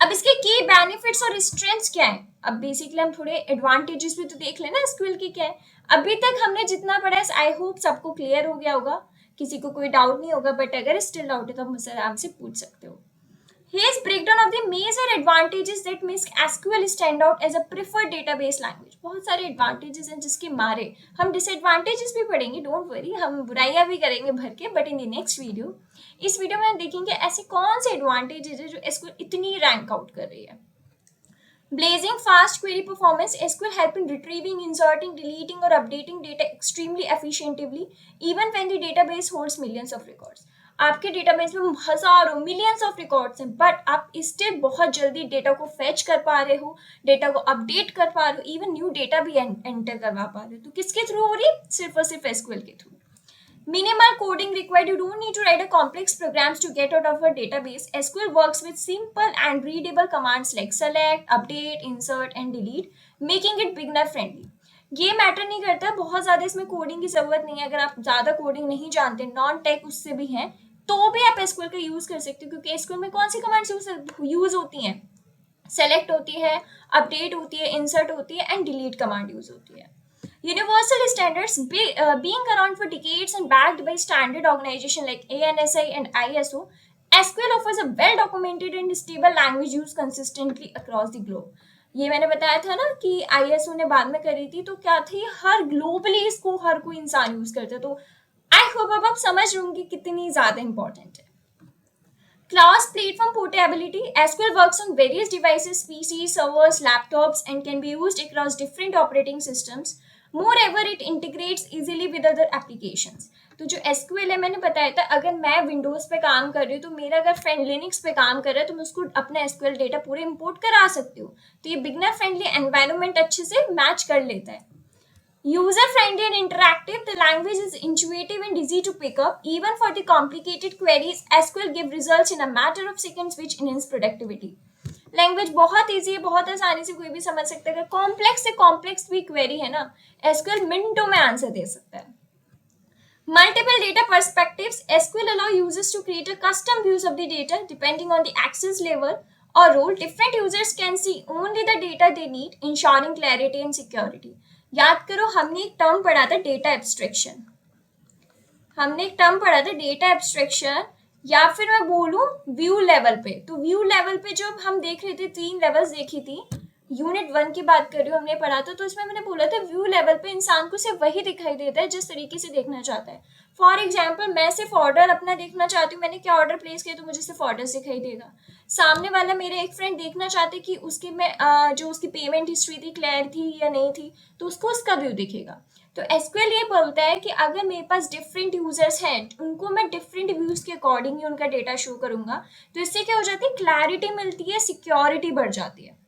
अब इसके की बेनिफिट्स और स्ट्रेंथ्स क्या है, अब बेसिकली हम थोड़े एडवांटेजेस भी तो देख लेना एसक्यूएल के क्या है। अभी तक हमने जितना पढ़ा है आई होप सबको क्लियर हो गया होगा, किसी को कोई डाउट नहीं होगा, बट अगर स्टिल डाउट है तो आप मुझसे आराम से पूछ सकते हो। Here's breakdown of the major advantages that makes SQL stand out as a preferred database language। बहुत सारे एडवांटेजेस हैं जिसके मारे हम डिसएडवांटेजेस भी पढ़ेंगे, डोंट वरी, हम बुराइयां भी करेंगे भर के, but in the next video, इस वीडियो में हम देखेंगे ऐसे कौन से एडवांटेजेस है जो SQL इतनी रैंक आउट कर रही है। Blazing fast query performance, SQL help in retrieving, inserting, deleting or updating data extremely efficiently, even when the database holds millions of records। आपके डेटाबेस में हजारों मिलियंस ऑफ रिकॉर्ड्स हैं, बट आप still बहुत जल्दी डेटा को फेच कर पा रहे हो, डेटा को अपडेट कर पा रहे हो, इवन न्यू डेटा भी एंटर करवा पा रहे हो। तो किसके थ्रू हो रही है, सिर्फ और सिर्फ एसक्यूएल के through. Minimal coding required, you don't need to write a complex programs to get out of a database। SQL works with simple and readable commands like select, update, insert and delete, making it beginner friendly। ये matter नहीं करता, बहुत ज्यादा इसमें coding की जरूरत नहीं है। अगर आप ज्यादा कोडिंग नहीं जानते, नॉन टेक उससे भी हैं, तो भी आप एसक्यूएल का यूज कर सकते हो, क्योंकि एसक्यूएल में कौन सी कमांड्स यूज होती हैं, सेलेक्ट होती है, अपडेट होती है, इंसर्ट होती है एंड डिलीट कमांड यूज होती है। Universal standards being around for decades and backed by standard organizations like ANSI and ISO, SQL offers a well-documented and stable language used consistently across the globe। ये मैंने बताया था ना कि ISO ने बाद में करी थी, तो क्या थी, हर ग्लोबली इसको हर कोई इंसान यूज करता है। तो आई होप अब आप समझ रहे होंगे कितनी ज्यादा इंपॉर्टेंट है। Class platform portability, SQL works on various devices, PCs, servers, laptops and can be used across different operating systems। Moreover, it integrates easily with other applications। तो जो SQL है मैंने बताया था, अगर मैं विंडोज पे काम कर रही हूँ तो मेरा अगर फ्रेंड लिनक्स पे काम कर रहा है तो मैं उसको अपना SQL डेटा पूरे इंपोर्ट करा सकती हूँ। तो ये बिगनर फ्रेंडली एनवायरनमेंट अच्छे से मैच कर लेता है। User friendly and interactive, the language is intuitive and easy to pick up। Even for the complicated queries, SQL give results in a matter of seconds which enhance productivity। Language बहुत easy है, बहुत आसानी से कोई भी समझ सकता है। अगर कॉम्प्लेक्स से कॉम्प्लेक्स भी क्वेरी है ना, एसक्यूएल मिनटों में आंसर दे सकता है। Multiple data perspectives, SQL allow users to create a custom views of the data depending on the access level और role. Different users can see only the data they need, ensuring clarity and security. याद करो, हमने एक term पढ़ा था data abstraction, data abstraction, या फिर मैं बोलूं व्यू लेवल पे। तो व्यू लेवल पे जब हम देख रहे थे, 3 लेवल्स देखी थी, यूनिट 1 की बात कर रही हूँ, हमने पढ़ा था, तो इसमें मैंने बोला था व्यू लेवल पे इंसान को सिर्फ वही दिखाई देता है जिस तरीके से देखना चाहता है। फॉर एग्जाम्पल, मैं सिर्फ ऑर्डर अपना देखना चाहती हूँ, मैंने क्या ऑर्डर प्लेस किया तो मुझे सिर्फ ऑर्डर दिखाई देगा। सामने वाला मेरे एक फ्रेंड देखना चाहते कि उसके में जो उसकी पेमेंट हिस्ट्री थी क्लियर थी या नहीं थी, तो उसको उसका व्यू दिखेगा। तो एसक्यूएल ये बोलता है कि अगर मेरे पास डिफरेंट यूजर्स हैं, उनको मैं डिफरेंट व्यूज के अकॉर्डिंग ही उनका डेटा शो करूंगा, तो इससे क्या हो जाती है, क्लैरिटी मिलती है, सिक्योरिटी बढ़ जाती है.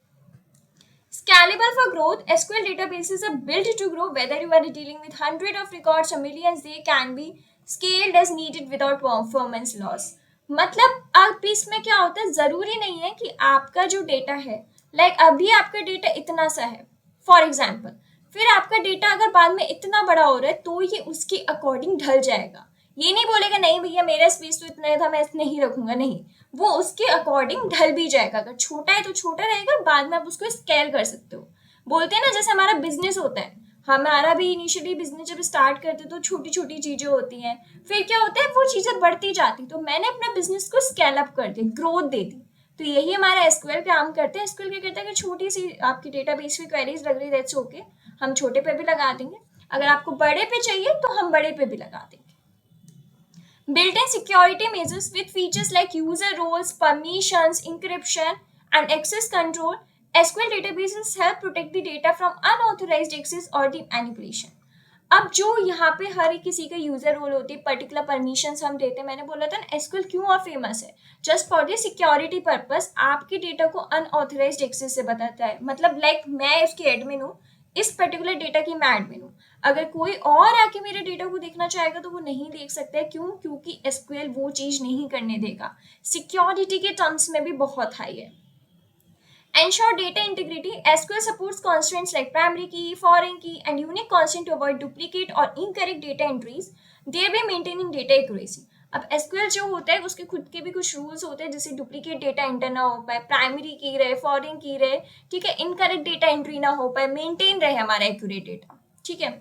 Scalable for growth, SQL databases are built to grow. Whether you are dealing with hundreds of records or millions, they can be scaled as needed without performance loss. मतलब अब इसमें क्या होता है, जरूरी नहीं है कि आपका जो डेटा है, लाइक अभी आपका डेटा इतना सा है फॉर एग्जाम्पल, फिर आपका डेटा अगर बाद में इतना बड़ा हो रहा है तो ये उसके अकॉर्डिंग ढल जाएगा. ये नहीं बोलेगा नहीं भैया मेरा स्पेस तो इतना था मैं इतना ही रखूंगा, नहीं, वो उसके अकॉर्डिंग ढल भी जाएगा. अगर छोटा है तो छोटा रहेगा, बाद में आप उसको स्केल कर सकते हो. बोलते हैं ना जैसे हमारा बिजनेस होता है, हमारा भी इनिशियली बिजनेस जब स्टार्ट करते तो छोटी छोटी चीजें होती हैं, फिर क्या होता है वो चीजें बढ़ती जाती, तो मैंने अपना बिजनेस को स्केल अप कर दी, ग्रोथ दे दी. तो यही हमारा एसक्यूएल काम करते हैं. एसक्यूएल क्या कहता है कि छोटी सी आपकी डेटाबेस में क्वेरीज लग रही, दैट्स ओके, हम छोटे पे भी लगा देंगे, अगर आपको बड़े पे चाहिए तो हम बड़े पे भी लगा देंगे. Built-in security measures with features like user roles, permissions, encryption, and access control, SQL databases help protect the data from unauthorized access or the manipulation. अब जो यहाँ पे हर किसी का यूजर रोल होती है, पर्टिकुलर परमिशंस हम देते हैं, मैंने बोला था ना एसक्यूएल क्यों और फेमस है, just for the security purpose, आपके डेटा को अनऑथराइज्ड एक्सेस से बताता है. मतलब लाइक मैं उसकी एडमिन हूँ, इस पर्टिकुलर डेटा की मैं एडमिन हूँ, अगर कोई और आके मेरे डेटा को देखना चाहेगा तो वो नहीं देख सकता है. क्यों? क्योंकि एसक्यूएल वो चीज नहीं करने देगा. सिक्योरिटी के टर्म्स में भी बहुत हाई है. Ensure data integrity. SQL supports constraints like primary key, foreign key, and unique constant to avoid duplicate or incorrect data entries, thereby maintaining data accuracy. अब SQL जो होता है उसके खुद के भी कुछ रूल्स होते हैं, जैसे डुप्लीकेट डेटा एंटर ना हो पाए, प्राइमरी की रहे, फॉरेन की रहे, ठीक है, इनकरेक्ट डेटा एंट्री ना हो पाए, मेंटेन रहे हमारा एक्यूरेट डेटा. ठीक है.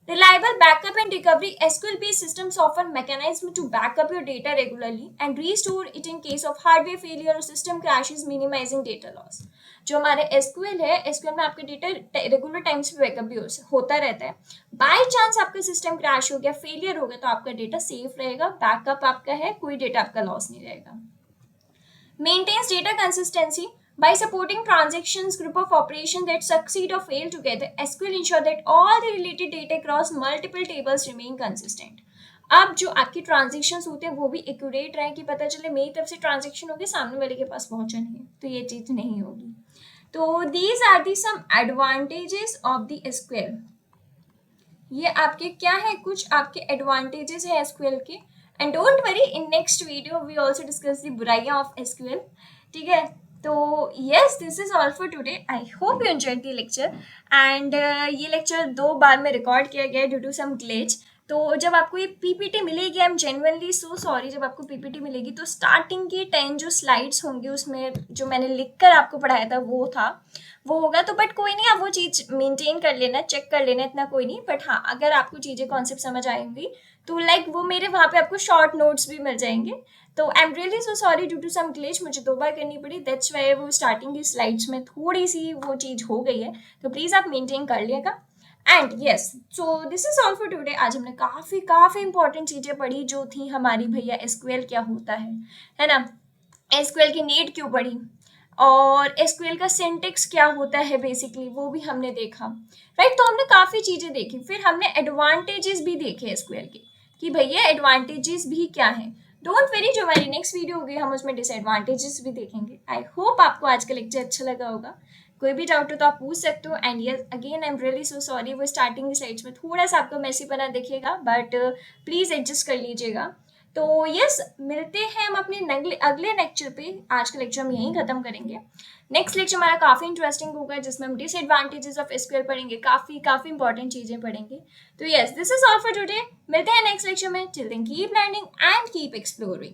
Reliable backup and recovery. SQL-based systems offer mechanisms to back up your data regularly and restore it in case of hardware failure or system crashes, minimizing data loss. जो हमारे SQL है, SQL में आपके data regular times पे backup भी होता रहता है. बाय चांस आपका सिस्टम क्रैश हो गया, फेलियर हो गया, तो आपका डेटा सेफ रहेगा, बैकअप आपका है, कोई डेटा आपका लॉस नहीं रहेगा. Maintains data consistency. By supporting transactions group of operations that succeed or fail together, SQL ensure that all the related data across multiple tables remain consistent. अब जो आपकी ट्रांजेक्शन्स होते हैं वो भी एक्यूरेट रहे, कि पता चले मेरी तरफ से ट्रांजेक्शन होगी, सामने वाले के पास पहुंचा नहीं है, तो ये चीज नहीं होगी. तो these are the some advantages of the SQL. ये आपके क्या है, कुछ आपके एडवांटेजेस है एसक्यूएल के. And don't worry, in next video we also discuss the बुराइयां ऑफ एसक्यूएल. ठीक है. तो yes, this is all for today. I hope you enjoyed the lecture. And ये लेक्चर 2 बार में रिकॉर्ड किया गया ड्यू टू सम ग्लिच. तो जब आपको ये पीपीटी मिलेगी, I am genuinely so sorry, जब आपको पीपीटी मिलेगी तो स्टार्टिंग की 10 जो स्लाइड्स होंगी उसमें जो मैंने लिखकर आपको पढ़ाया था वो होगा. तो बट कोई नहीं, आप वो चीज़ मेंटेन कर लेना, चेक कर लेना, इतना कोई नहीं. बट हाँ, अगर आपको चीज़ें कॉन्सेप्ट समझ आएंगी तो लाइक वो मेरे वहाँ पे आपको शॉर्ट नोट्स भी मिल जाएंगे. तो I am really so sorry due to some glitch, मुझे 2 बार करनी पड़ी, दैट्स वाई वो स्टार्टिंग की स्लाइड्स में थोड़ी सी वो चीज़ हो गई है. तो प्लीज़ आप मेंटेन कर लिएगा. And yes, so this is all for today. आज हमने काफ़ी इंपॉर्टेंट चीज़ें पढ़ी जो थी हमारी, भैया एसक्यूएल क्या होता है ना, एसक्यूएल की नीड क्यों पढ़ी, और एसक्यूएल का सिंटेक्स क्या होता है बेसिकली, वो भी हमने देखा. राइट. तो हमने काफ़ी चीज़ें देखी, फिर हमने एडवांटेजेस भी देखे एसक्यूएल के, कि भैया एडवांटेजेस भी क्या हैं. डोंट वेरी, जो हमारी नेक्स्ट वीडियो होगी हम उसमें डिसएडवांटेजेस भी देखेंगे. आई होप आपको आज का लेक्चर अच्छा लगा होगा. कोई भी डाउट हो तो आप पूछ सकते हो. And yes, again I am really so sorry, वो स्टार्टिंग स्लाइड्स में थोड़ा सा आपको मैसी बना दिखेगा, बट प्लीज़ एडजस्ट कर लीजिएगा. तो यस, मिलते हैं हम अपने अगले लेक्चर पे. आज का लेक्चर हम यहीं ख़त्म करेंगे. नेक्स्ट लेक्चर हमारा काफ़ी इंटरेस्टिंग होगा, जिसमें हम डिसएडवांटेजेस ऑफ एसक्यूएल पढ़ेंगे, काफ़ी इंपॉर्टेंट चीज़ें पढ़ेंगे. तो yes, this is all for today. मिलते हैं नेक्स्ट लेक्चर में. Till then keep learning and keep exploring.